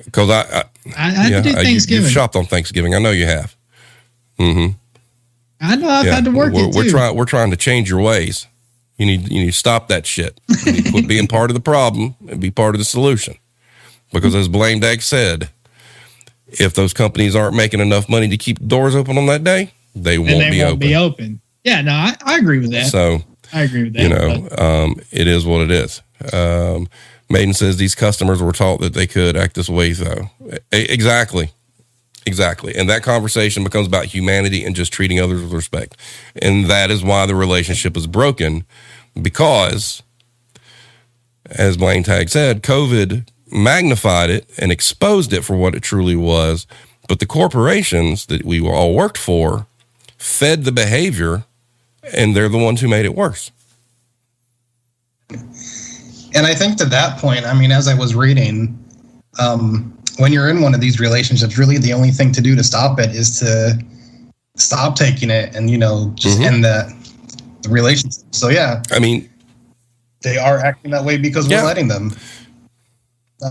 B: Because I
D: had to do Thanksgiving.
B: You've shopped on Thanksgiving. I know you have. Mm-hmm.
D: I know I've had to work it too.
B: We're trying to change your ways. You need to stop that shit. You need to quit being part of the problem and be part of the solution. Because as Blame Dag said, if those companies aren't making enough money to keep the doors open on that day, they won't be open.
D: Yeah, no, I agree with that.
B: So
D: I agree with that.
B: It is what it is. Maiden says these customers were taught that they could act this way, though. Exactly. And that conversation becomes about humanity and just treating others with respect. And that is why the relationship is broken, because, as Blaine Tag said, COVID magnified it and exposed it for what it truly was. But the corporations that we all worked for fed the behavior, and they're the ones who made it worse.
C: And I think to that point, I mean, as I was reading, when you're in one of these relationships, really the only thing to do to stop it is to stop taking it and, just end the relationship. So, yeah.
B: I mean,
C: they are acting that way because we're letting them.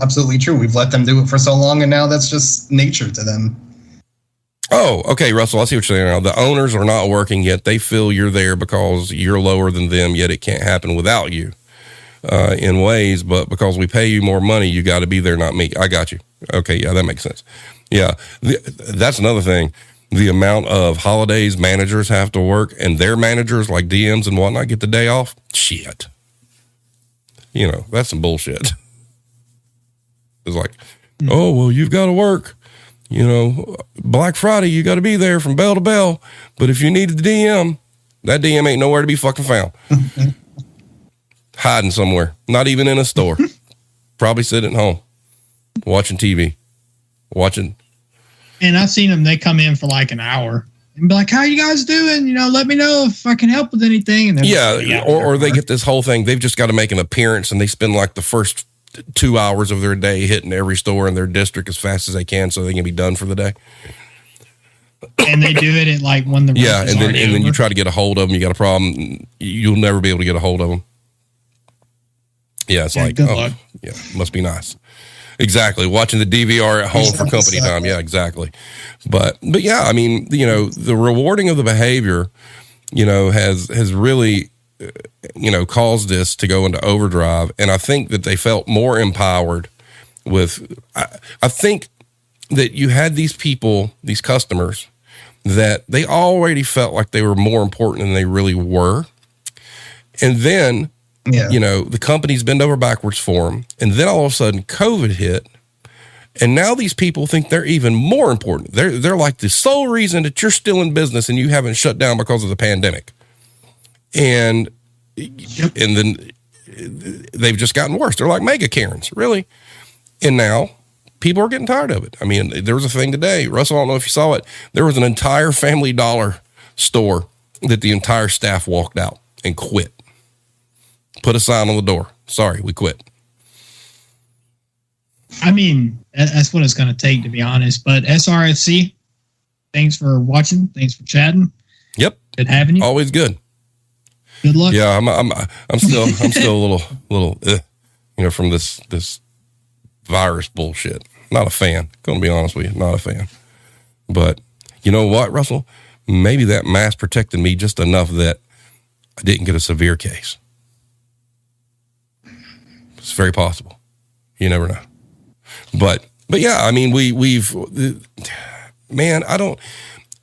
C: Absolutely true. We've let them do it for so long, and now that's just nature to them.
B: Oh, okay, Russell, I see what you're saying now. The owners are not working yet. They feel you're there because you're lower than them, yet it can't happen without you. In ways, but because we pay you more money, you got to be there, not me. I got you. Okay, yeah, that makes sense. Yeah, that's another thing. The amount of holidays managers have to work, and their managers, like DMs and whatnot, get the day off. Shit. That's some bullshit. It's like, oh, well, you've got to work. Black Friday, you got to be there from bell to bell. But if you need the DM, that DM ain't nowhere to be fucking found. Hiding somewhere, not even in a store. Probably sitting at home, watching TV,
D: And I've seen them, they come in for like an hour and be like, how you guys doing? Let me know if I can help with anything. And
B: or they get this whole thing. They've just got to make an appearance, and they spend like the first 2 hours of their day hitting every store in their district as fast as they can so they can be done for the day.
D: And they do it at like when the
B: and then you try to get a hold of them. You got a problem. You'll never be able to get a hold of them. Yeah, it's like,
D: good luck.
B: Yeah, must be nice. Exactly. Watching the DVR at home for company time. Yeah, exactly. But yeah, I mean, the rewarding of the behavior, has really, caused this to go into overdrive. And I think that they felt more empowered with, I think that you had these people, these customers, that they already felt like they were more important than they really were. And then, the companies bend over backwards for them. And then all of a sudden COVID hit. And now these people think they're even more important. They're like the sole reason that you're still in business and you haven't shut down because of the pandemic. And then they've just gotten worse. They're like mega Karens, really. And now people are getting tired of it. I mean, there was a thing today, Russell, I don't know if you saw it. There was an entire Family Dollar store that the entire staff walked out and quit. Put a sign on the door. Sorry, we quit.
D: I mean, that's what it's going to take, to be honest. But SRFC, thanks for watching. Thanks for chatting.
B: Yep.
D: Good having you.
B: Always good.
D: Good luck.
B: Yeah, I'm still a little, from this virus bullshit. Not a fan. Gonna be honest with you, not a fan. But you know what, Russell? Maybe that mask protected me just enough that I didn't get a severe case. It's very possible. You never know. But yeah, I mean,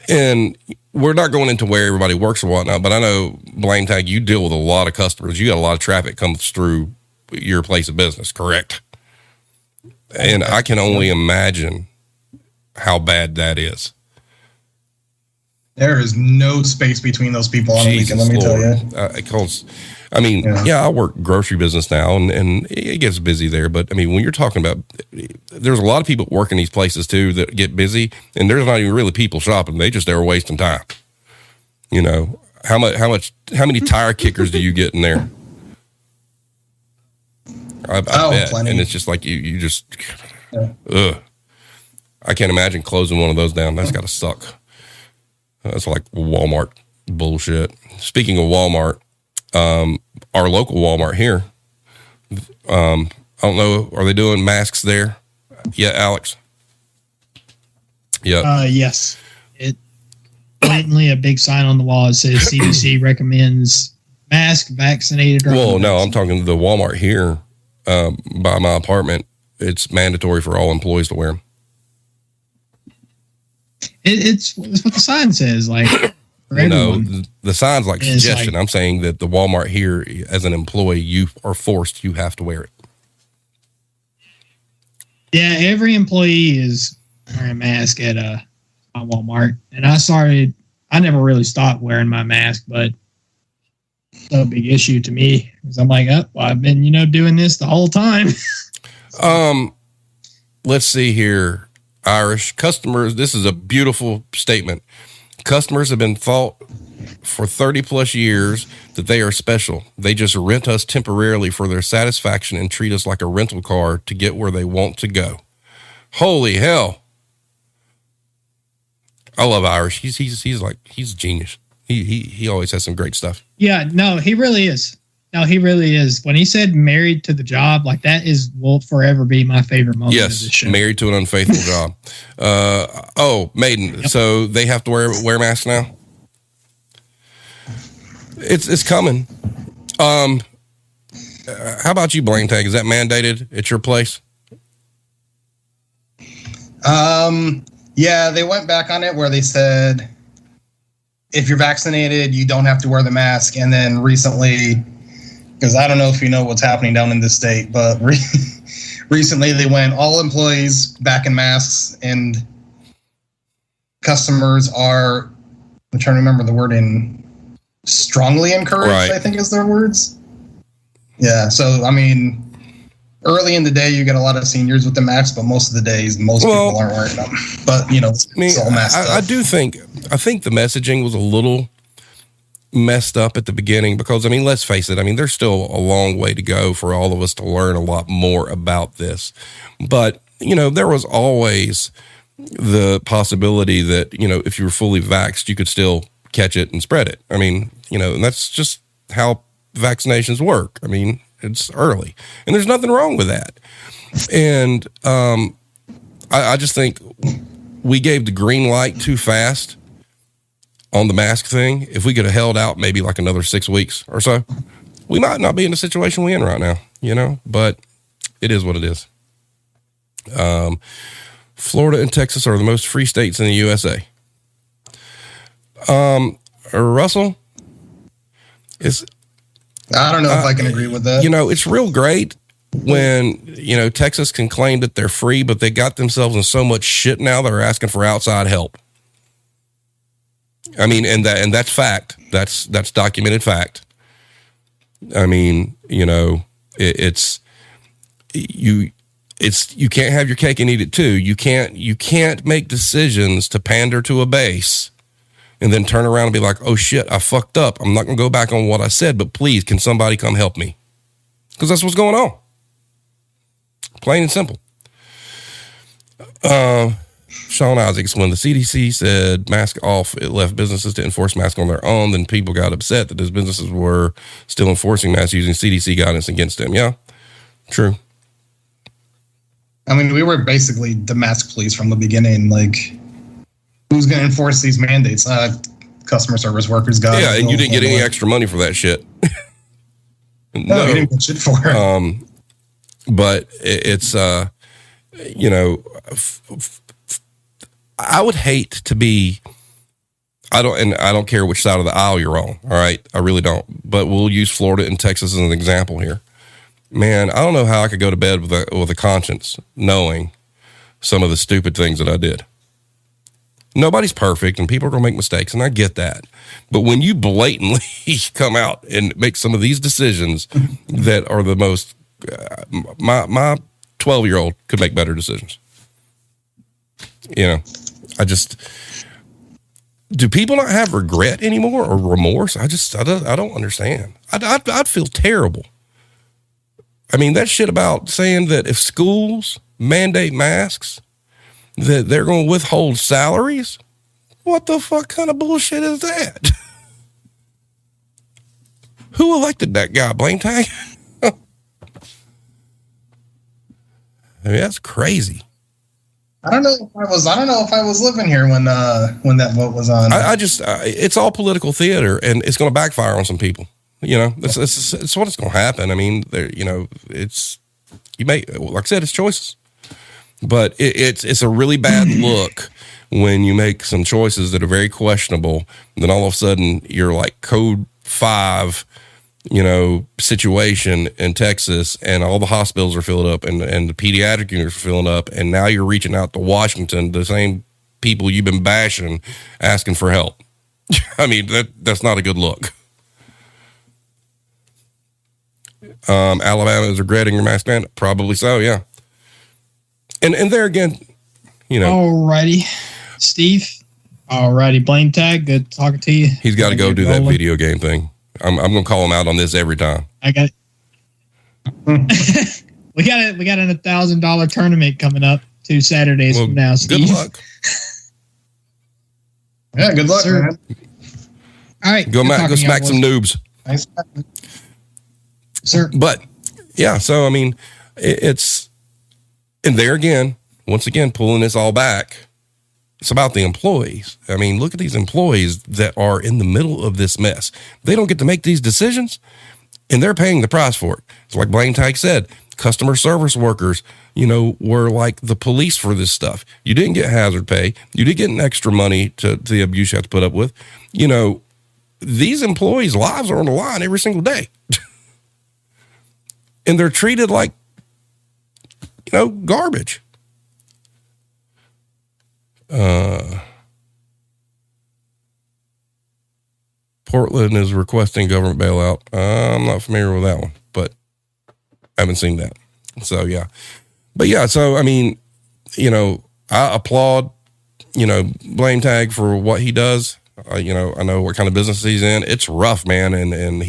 B: and we're not going into where everybody works or whatnot, but I know, Blame Tag, you deal with a lot of customers. You got a lot of traffic comes through your place of business, correct? And I can only imagine how bad that is.
C: There is no space between those people on a weekend, let me tell you.
B: I work grocery business now, and it gets busy there. But, I mean, when you're talking about, there's a lot of people working these places, too, that get busy, and there's not even really people shopping. They just, they're wasting time. You know, how many tire kickers do you get in there? I bet. Plenty. And it's just like, you just, ugh. I can't imagine closing one of those down. That's got to suck. That's like Walmart bullshit. Speaking of Walmart, our local Walmart here, I don't know, are they doing masks there? Yeah, Alex? Yeah.
D: Yes. It blatantly a big sign on the wall that says CDC recommends mask, vaccinated.
B: Well, no, I'm talking the Walmart here by my apartment. It's mandatory for all employees to wear them.
D: It's what the sign says, like, for everyone.
B: No, the sign's like suggestion. Like, I'm saying that the Walmart here, as an employee, you are forced, you have to wear it.
D: Yeah, every employee is wearing a mask at my Walmart. And I never really stopped wearing my mask, but it's no big issue to me. Because I'm like, I've been, doing this the whole time.
B: Let's see here. Irish customers, this is a beautiful statement. Customers have been taught for 30 plus years that they are special. They just rent us temporarily for their satisfaction and treat us like a rental car to get where they want to go. Holy hell. I love Irish. He's a genius. He always has some great stuff.
D: Yeah, no, he really is. No, he really is. When he said married to the job, like that will forever be my favorite moment of this show.
B: Married to an unfaithful job. Maiden. Yep. So they have to wear masks now? It's coming. How about you, Blame Tag? Is that mandated at your place?
C: Yeah, they went back on it where they said if you're vaccinated, you don't have to wear the mask. And then recently, because I don't know if you know what's happening down in this state, but recently they went all employees back in masks, and customers are, I'm trying to remember the word, strongly encouraged, right. I think is their words. Yeah, so I mean, early in the day you get a lot of seniors with the masks, but most of the days people aren't wearing them. But it's all masked up.
B: I think the messaging was a little messed up at the beginning because, let's face it, there's still a long way to go for all of us to learn a lot more about this. But, there was always the possibility that, if you were fully vaxxed, you could still catch it and spread it. And that's just how vaccinations work. It's early and there's nothing wrong with that. And I just think we gave the green light too fast on the mask thing. If we could have held out maybe like another 6 weeks or so, we might not be in the situation we're in right now, but it is what it is. Florida and Texas are the most free states in the USA. Russell,
C: I don't know if I can agree with that.
B: It's real great when, Texas can claim that they're free, but they got themselves in so much shit now they're asking for outside help. And that's fact. That's documented fact. I mean, you can't have your cake and eat it too. You can't make decisions to pander to a base and then turn around and be like, oh shit, I fucked up. I'm not going to go back on what I said, but please, can somebody come help me? Because that's what's going on. Plain and simple. Sean Isaacs, when the CDC said mask off, it left businesses to enforce masks on their own. Then people got upset that those businesses were still enforcing masks using CDC guidance against them. Yeah, true.
C: I mean, we were basically the mask police from the beginning. Like, who's going to enforce these mandates? Customer service workers got it.
B: Yeah, and you didn't get any extra money for that shit.
C: No, you didn't get shit for it.
B: But it's, you know, I would hate to be, I don't care which side of the aisle you're on. All right. I really don't, but we'll use Florida and Texas as an example here. Man, I don't know how I could go to bed with a conscience knowing some of the stupid things that I did. Nobody's perfect and people are going to make mistakes, and I get that. But when you blatantly come out and make some of these decisions that are the most, my 12-year-old could make better decisions. You know, do people not have regret anymore or remorse? I don't understand. I'd feel terrible. I mean, that shit about saying that if schools mandate masks, that they're going to withhold salaries. What the fuck kind of bullshit is that? Who elected that guy, Blame Tag? I mean, that's crazy.
C: I don't know if I was living here when that vote was on.
B: It's all political theater, and it's going to backfire on some people. You know, it's what it's going to happen. I mean, like I said, it's choices, but it's a really bad look when you make some choices that are very questionable. And then all of a sudden you're like code 5, you know, situation in Texas, and all the hospitals are filled up and the pediatric units are filling up. And now you're reaching out to Washington, the same people you've been bashing, asking for help. I mean, that's not a good look. Alabama is regretting your mask ban. Probably so. Yeah. And there again, you know,
D: alrighty, Steve. Alrighty. Blame Tag. Good talking to you.
B: He's got to go do that video game thing. I'm going to call him out on this every time.
D: I got it. we got an $1,000 tournament coming up 2 Saturdays from now, Steve.
B: Good luck.
C: Yeah, good luck,
D: sir.
C: Man.
D: All right.
B: Go smack some noobs.
C: Nice.
D: Sir.
B: But yeah, so I mean, it's, and there again, once again, pulling this all back, it's about the employees. I mean, look at these employees that are in the middle of this mess. They don't get to make these decisions, and they're paying the price for it. It's like Blaine Tyke said, customer service workers, you know, were like the police for this stuff. You didn't get hazard pay. You didn't get an extra money to the abuse you have to put up with. You know, these employees' lives are on the line every single day. And they're treated like, you know, garbage. Portland is requesting government bailout. I'm not familiar with that one, but I haven't seen that. So, yeah. But, yeah, so, I mean, you know, I applaud, you know, Blame Tag for what he does. You know, I know what kind of business he's in. It's rough, man, and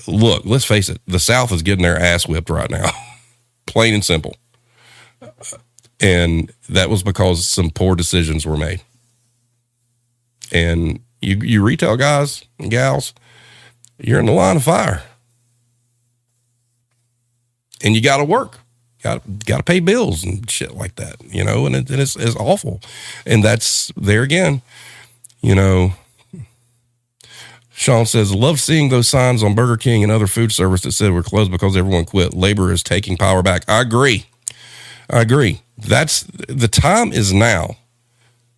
B: look, let's face it, the South is getting their ass whipped right now. Plain and simple. And that was because some poor decisions were made. And you retail guys and gals, you're in the line of fire. And you got to work. Got to pay bills and shit like that, you know, and it's awful. And that's there again, you know. Sean says, love seeing those signs on Burger King and other food service that said we're closed because everyone quit. Labor is taking power back. I agree. That's the time is now.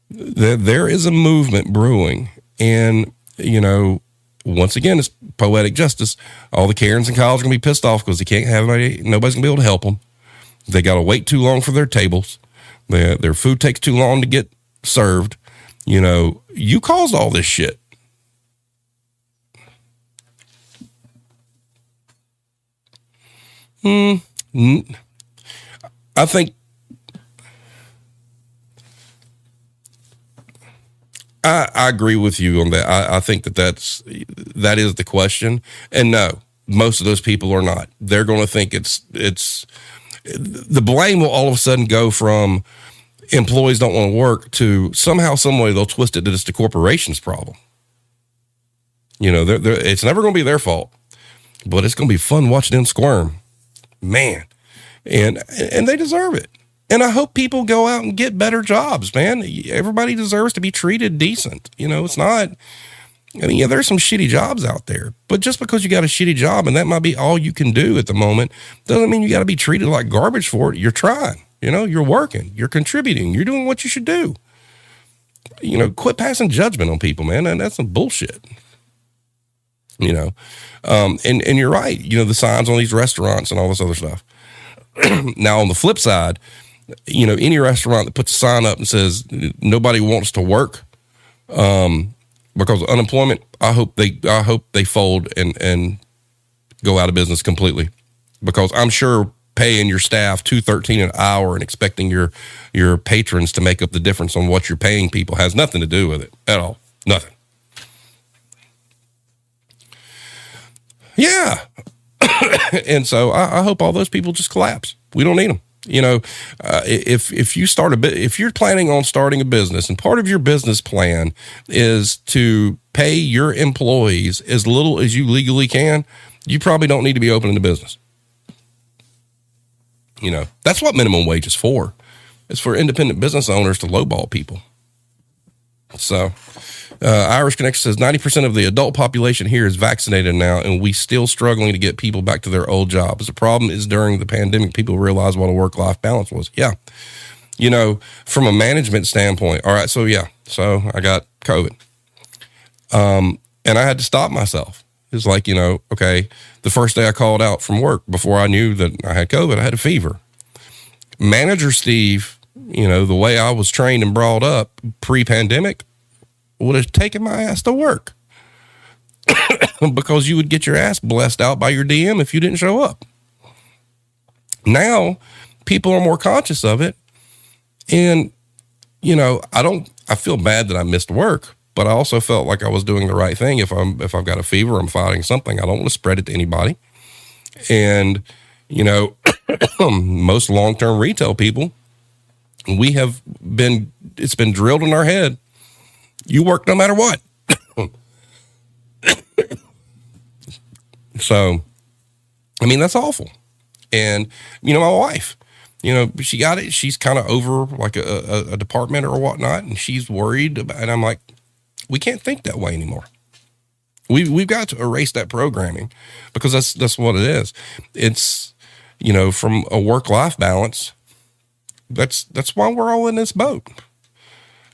B: There is a movement brewing, and you know, once again, it's poetic justice. All the Karens and Kyles are going to be pissed off because they can't have nobody's going to be able to help them. They got to wait too long for their tables. Their food takes too long to get served. You know, you caused all this shit. I think I agree with you on that. I think that is the question. And no, most of those people are not. They're going to think it's the blame will all of a sudden go from employees don't want to work to somehow, some way they'll twist it that it's the corporation's problem. You know, it's never going to be their fault, but it's going to be fun watching them squirm, man. And they deserve it. And I hope people go out and get better jobs, man. Everybody deserves to be treated decent. You know, it's not, I mean, yeah, there's some shitty jobs out there, but just because you got a shitty job and that might be all you can do at the moment, doesn't mean you got to be treated like garbage for it. You're trying, you know, you're working, you're contributing, you're doing what you should do. You know, quit passing judgment on people, man. And that's some bullshit. You know, and you're right. You know, the signs on these restaurants and all this other stuff. Now, on the flip side, you know, any restaurant that puts a sign up and says nobody wants to work because of unemployment, I hope they fold and go out of business completely, because I'm sure paying your staff $2.13 an hour and expecting your patrons to make up the difference on what you're paying people has nothing to do with it at all. Nothing. Yeah. And so I hope all those people just collapse. We don't need them. You know, if you're planning on starting a business and part of your business plan is to pay your employees as little as you legally can, you probably don't need to be opening a business. You know, that's what minimum wage is for. It's for independent business owners to lowball people. So, Irish Connection says 90% of the adult population here is vaccinated now, and we still struggling to get people back to their old jobs. The problem is during the pandemic, people realized what a work-life balance was. Yeah. You know, from a management standpoint, all right, so I got COVID. And I had to stop myself. It's like, you know, okay, the first day I called out from work before I knew that I had COVID, I had a fever. Manager Steve, you know, the way I was trained and brought up pre-pandemic, would have taken my ass to work because you would get your ass blessed out by your DM if you didn't show up. Now people are more conscious of it. And, you know, I feel bad that I missed work, but I also felt like I was doing the right thing. If I've got a fever, I'm fighting something, I don't want to spread it to anybody. And, you know, most long-term retail people, it's been drilled in our head. You work no matter what. So, I mean, that's awful. And, you know, my wife, you know, she got it. She's kind of over like a department or whatnot, and she's worried about, and I'm like, we can't think that way anymore. We've got to erase that programming, because that's what it is. It's, you know, from a work-life balance, that's why we're all in this boat.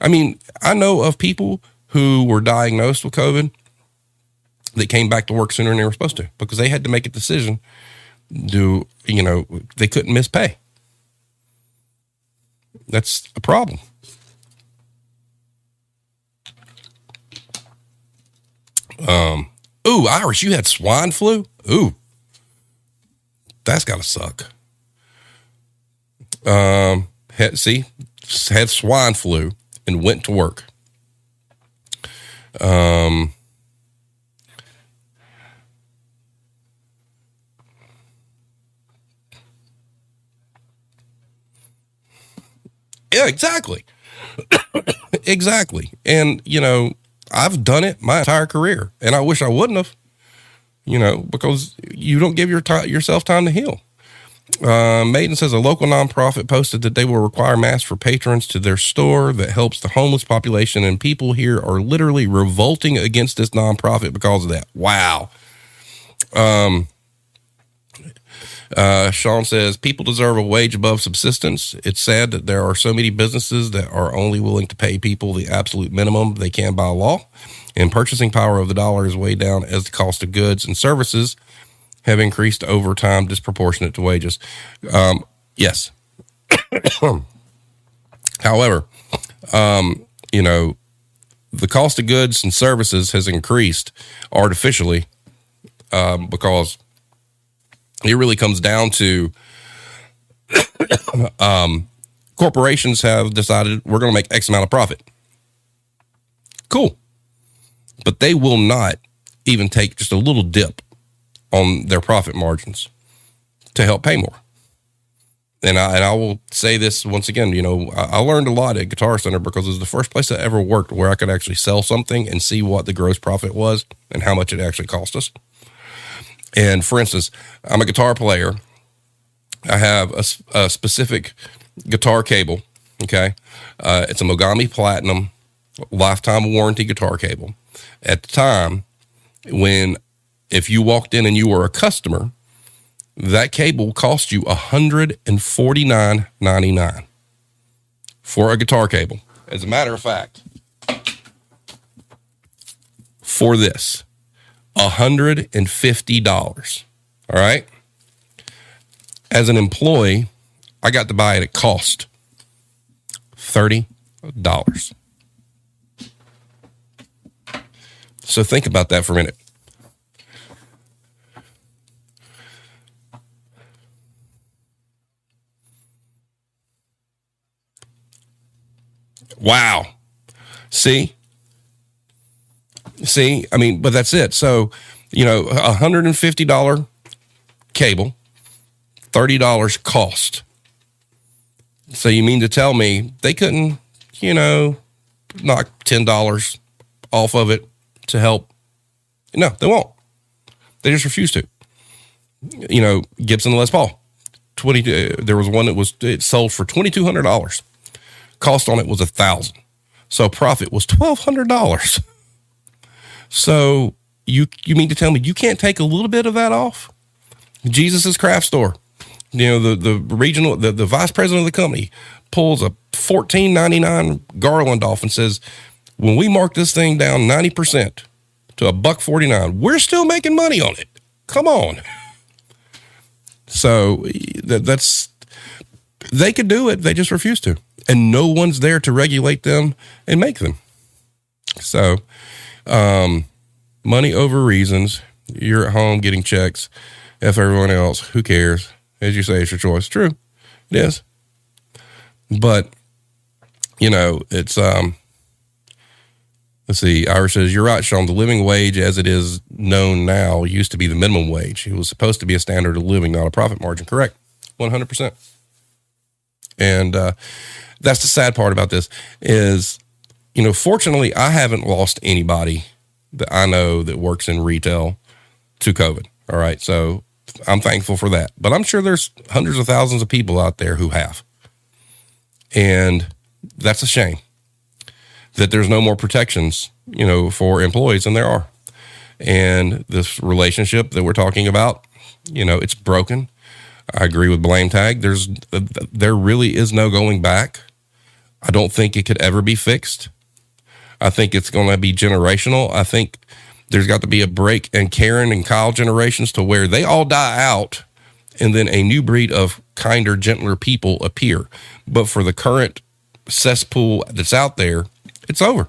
B: I mean, I know of people who were diagnosed with COVID that came back to work sooner than they were supposed to, because they had to make a decision. They couldn't miss pay. That's a problem. Ooh, Irish, you had swine flu? Ooh, that's gotta suck. Had swine flu and went to work. Yeah, exactly. Exactly. And, you know, I've done it my entire career, and I wish I wouldn't have, you know, because you don't give yourself time to heal. Maiden says a local nonprofit posted that they will require masks for patrons to their store that helps the homeless population, and people here are literally revolting against this nonprofit because of that. Wow. Sean says people deserve a wage above subsistence. It's sad that there are so many businesses that are only willing to pay people the absolute minimum they can by law, and purchasing power of the dollar is way down as the cost of goods and services have increased over time disproportionate to wages. Yes. However, you know, the cost of goods and services has increased artificially because it really comes down to corporations have decided we're going to make X amount of profit. Cool. But they will not even take just a little dip on their profit margins to help pay more. And I will say this once again, I learned a lot at Guitar Center because it was the first place I ever worked where I could actually sell something and see what the gross profit was and how much it actually cost us. And for instance, I'm a guitar player. I have a specific guitar cable. Okay. It's a Mogami Platinum lifetime warranty guitar cable. At the time, if you walked in and you were a customer, that cable cost you $149.99 for a guitar cable. As a matter of fact, for this, $150. All right. As an employee, I got to buy it at cost $30. So think about that for a minute. Wow. See, I mean, but that's it. So, $150 cable, $30 cost. So you mean to tell me they couldn't, knock $10 off of it to help? No, they won't. They just refuse to. Gibson Les Paul, there was one it sold for $2,200. Cost on it was $1,000. So profit was $1,200. So you mean to tell me you can't take a little bit of that off? Jesus's Craft Store, the regional, the vice president of the company pulls a $14.99 Garland off and says, when we mark this thing down 90% to $1.49, we're still making money on it. Come on. So they could do it. They just refuse to. And no one's there to regulate them and make them. So, money over reasons. You're at home getting checks. F everyone else. Who cares? As you say, it's your choice. True. It is. But, it's, let's see. Irish says, you're right, Sean. The living wage as it is known now used to be the minimum wage. It was supposed to be a standard of living, not a profit margin. Correct. 100%. And, that's the sad part about this is, fortunately, I haven't lost anybody that I know that works in retail to COVID. All right. So I'm thankful for that. But I'm sure there's hundreds of thousands of people out there who have. And that's a shame that there's no more protections, for employees than there are. And this relationship that we're talking about, it's broken. I agree with Blame Tag. There really is no going back. I don't think it could ever be fixed. I think it's going to be generational. I think there's got to be a break in Karen and Kyle generations to where they all die out and then a new breed of kinder, gentler people appear. But for the current cesspool that's out there, it's over.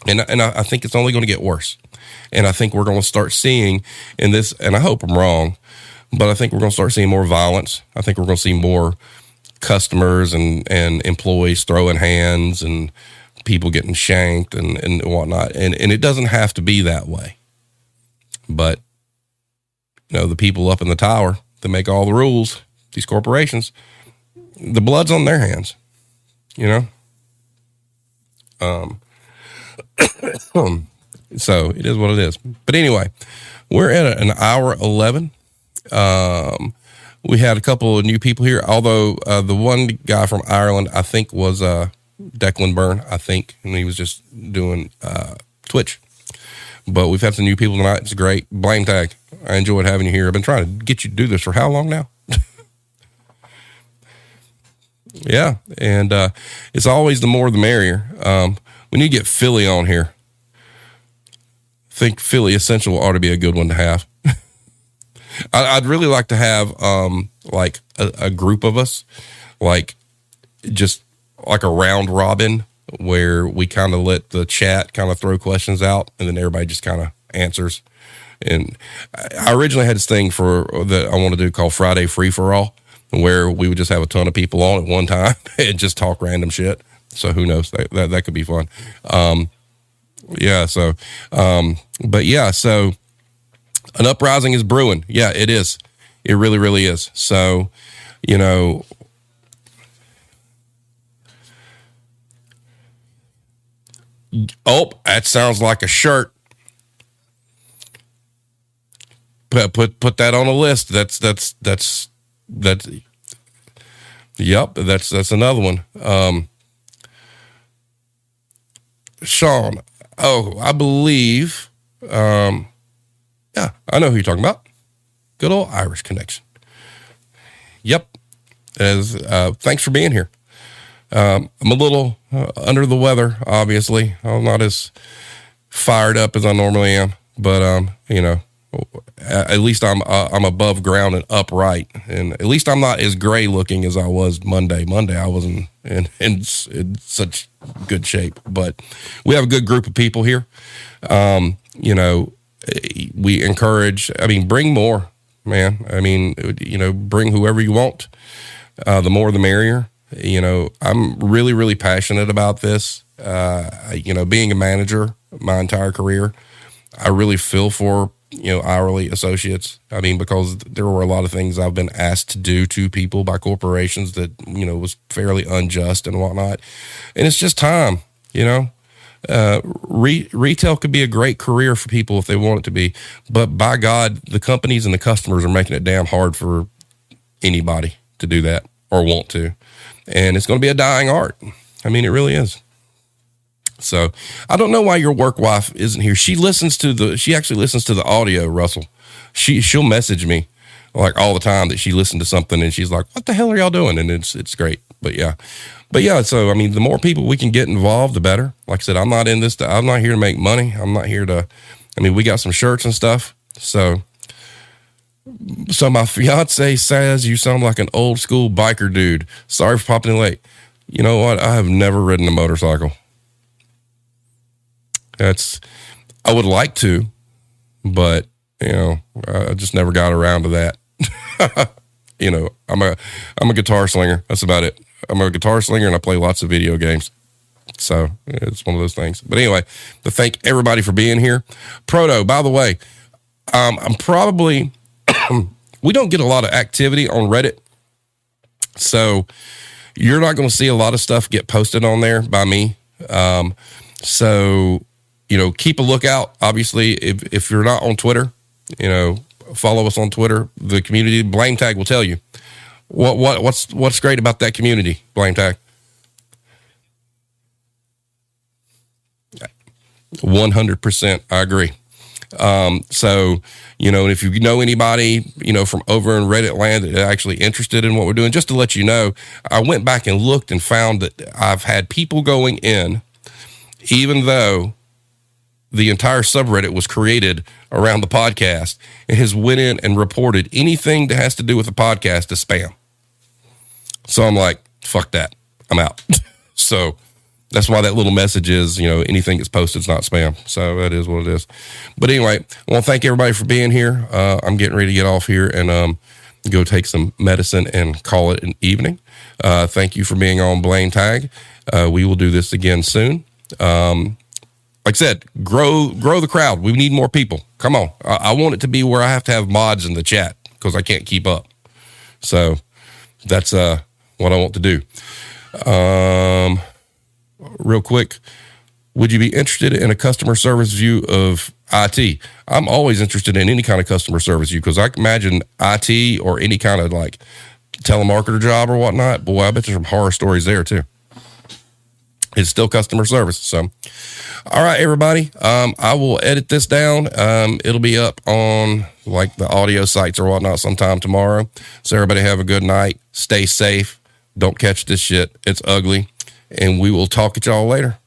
B: And I think it's only going to get worse. And I think we're going to start seeing in this, and I hope I'm wrong, but I think we're going to start seeing more violence. I think we're going to see more customers and employees throwing hands and people getting shanked and whatnot. And it doesn't have to be that way. But, the people up in the tower that make all the rules, these corporations, the blood's on their hands, So it is what it is. But anyway, we're at an hour 11. We had a couple of new people here, although the one guy from Ireland, I think, was Declan Byrne, I think, and he was just doing Twitch. But we've had some new people tonight. It's great. Blame Tag. I enjoyed having you here. I've been trying to get you to do this for how long now? Yeah, and it's always the more the merrier. We need to get Philly on here. I think Philly Essential ought to be a good one to have. I'd really like to have like a group of us, like just like a round robin where we kind of let the chat kind of throw questions out and then everybody just kind of answers. And I originally had this thing that I want to do called Friday Free for All, where we would just have a ton of people on at one time and just talk random shit. So who knows? That could be fun. But yeah, so an uprising is brewing. Yeah, it is. It really, really is. So, you know, oh, that sounds like a shirt. Put that on a list. That's yep, that's another one. Sean, I believe, yeah, I know who you're talking about. Good old Irish connection. Yep. Thanks for being here. I'm a little under the weather, obviously. I'm not as fired up as I normally am, but you know, at least I'm above ground and upright, and at least I'm not as gray looking as I was Monday. Monday I wasn't in such good shape, but we have a good group of people here. You know, we encourage. I mean, bring more, man. I mean, you know, bring whoever you want. The more, the merrier. You know, I'm really, really passionate about this. You know, being a manager my entire career, I really feel for, you know, hourly associates. I mean, because there were a lot of things I've been asked to do to people by corporations that, you know, was fairly unjust and whatnot. And it's just time, you know. Retail could be a great career for people if they want it to be, but by God, the companies and the customers are making it damn hard for anybody to do that or want to. And it's going to be a dying art. I mean, it really is. So I don't know why your work wife isn't here. She actually listens to the audio, Russell. She'll message me like all the time that she listened to something and she's like, what the hell are y'all doing? And it's great. But yeah. So, I mean, the more people we can get involved, the better. Like I said, I'm not here to make money. I'm not here to, I mean, we got some shirts and stuff. So my fiance says you sound like an old school biker dude. Sorry for popping in late. You know what? I have never ridden a motorcycle. I would like to, but you know, I just never got around to that. You know, I'm a guitar slinger. That's about it. I'm a guitar slinger and I play lots of video games. So it's one of those things. But anyway, to thank everybody for being here. Proto, by the way, I'm probably, we don't get a lot of activity on Reddit. So you're not going to see a lot of stuff get posted on there by me. So, you know, keep a lookout. Obviously, if you're not on Twitter, you know, follow us on Twitter. The community Blame Tag will tell you what's great about that community. Blame Tag. 100%. I agree. So, you know, if you know anybody, you know, from over in Reddit land that are actually interested in what we're doing, just to let you know, I went back and looked and found that I've had people going in, even though the entire subreddit was created around the podcast, and has went in and reported anything that has to do with the podcast as spam. So I'm like, fuck that. I'm out. So that's why that little message is, you know, anything that's posted is not spam. So that is what it is. But anyway, I want to thank everybody for being here. I'm getting ready to get off here and go take some medicine and call it an evening. Thank you for being on Blame Tag. We will do this again soon. Like I said, grow the crowd. We need more people. Come on. I want it to be where I have to have mods in the chat because I can't keep up. So that's what I want to do. Real quick, would you be interested in a customer service view of IT? I'm always interested in any kind of customer service view because I can imagine IT or any kind of like telemarketer job or whatnot. Boy, I bet there's some horror stories there too. It's still customer service. So, all right, everybody. I will edit this down. It'll be up on like the audio sites or whatnot sometime tomorrow. So everybody have a good night. Stay safe. Don't catch this shit. It's ugly. And we will talk at y'all later.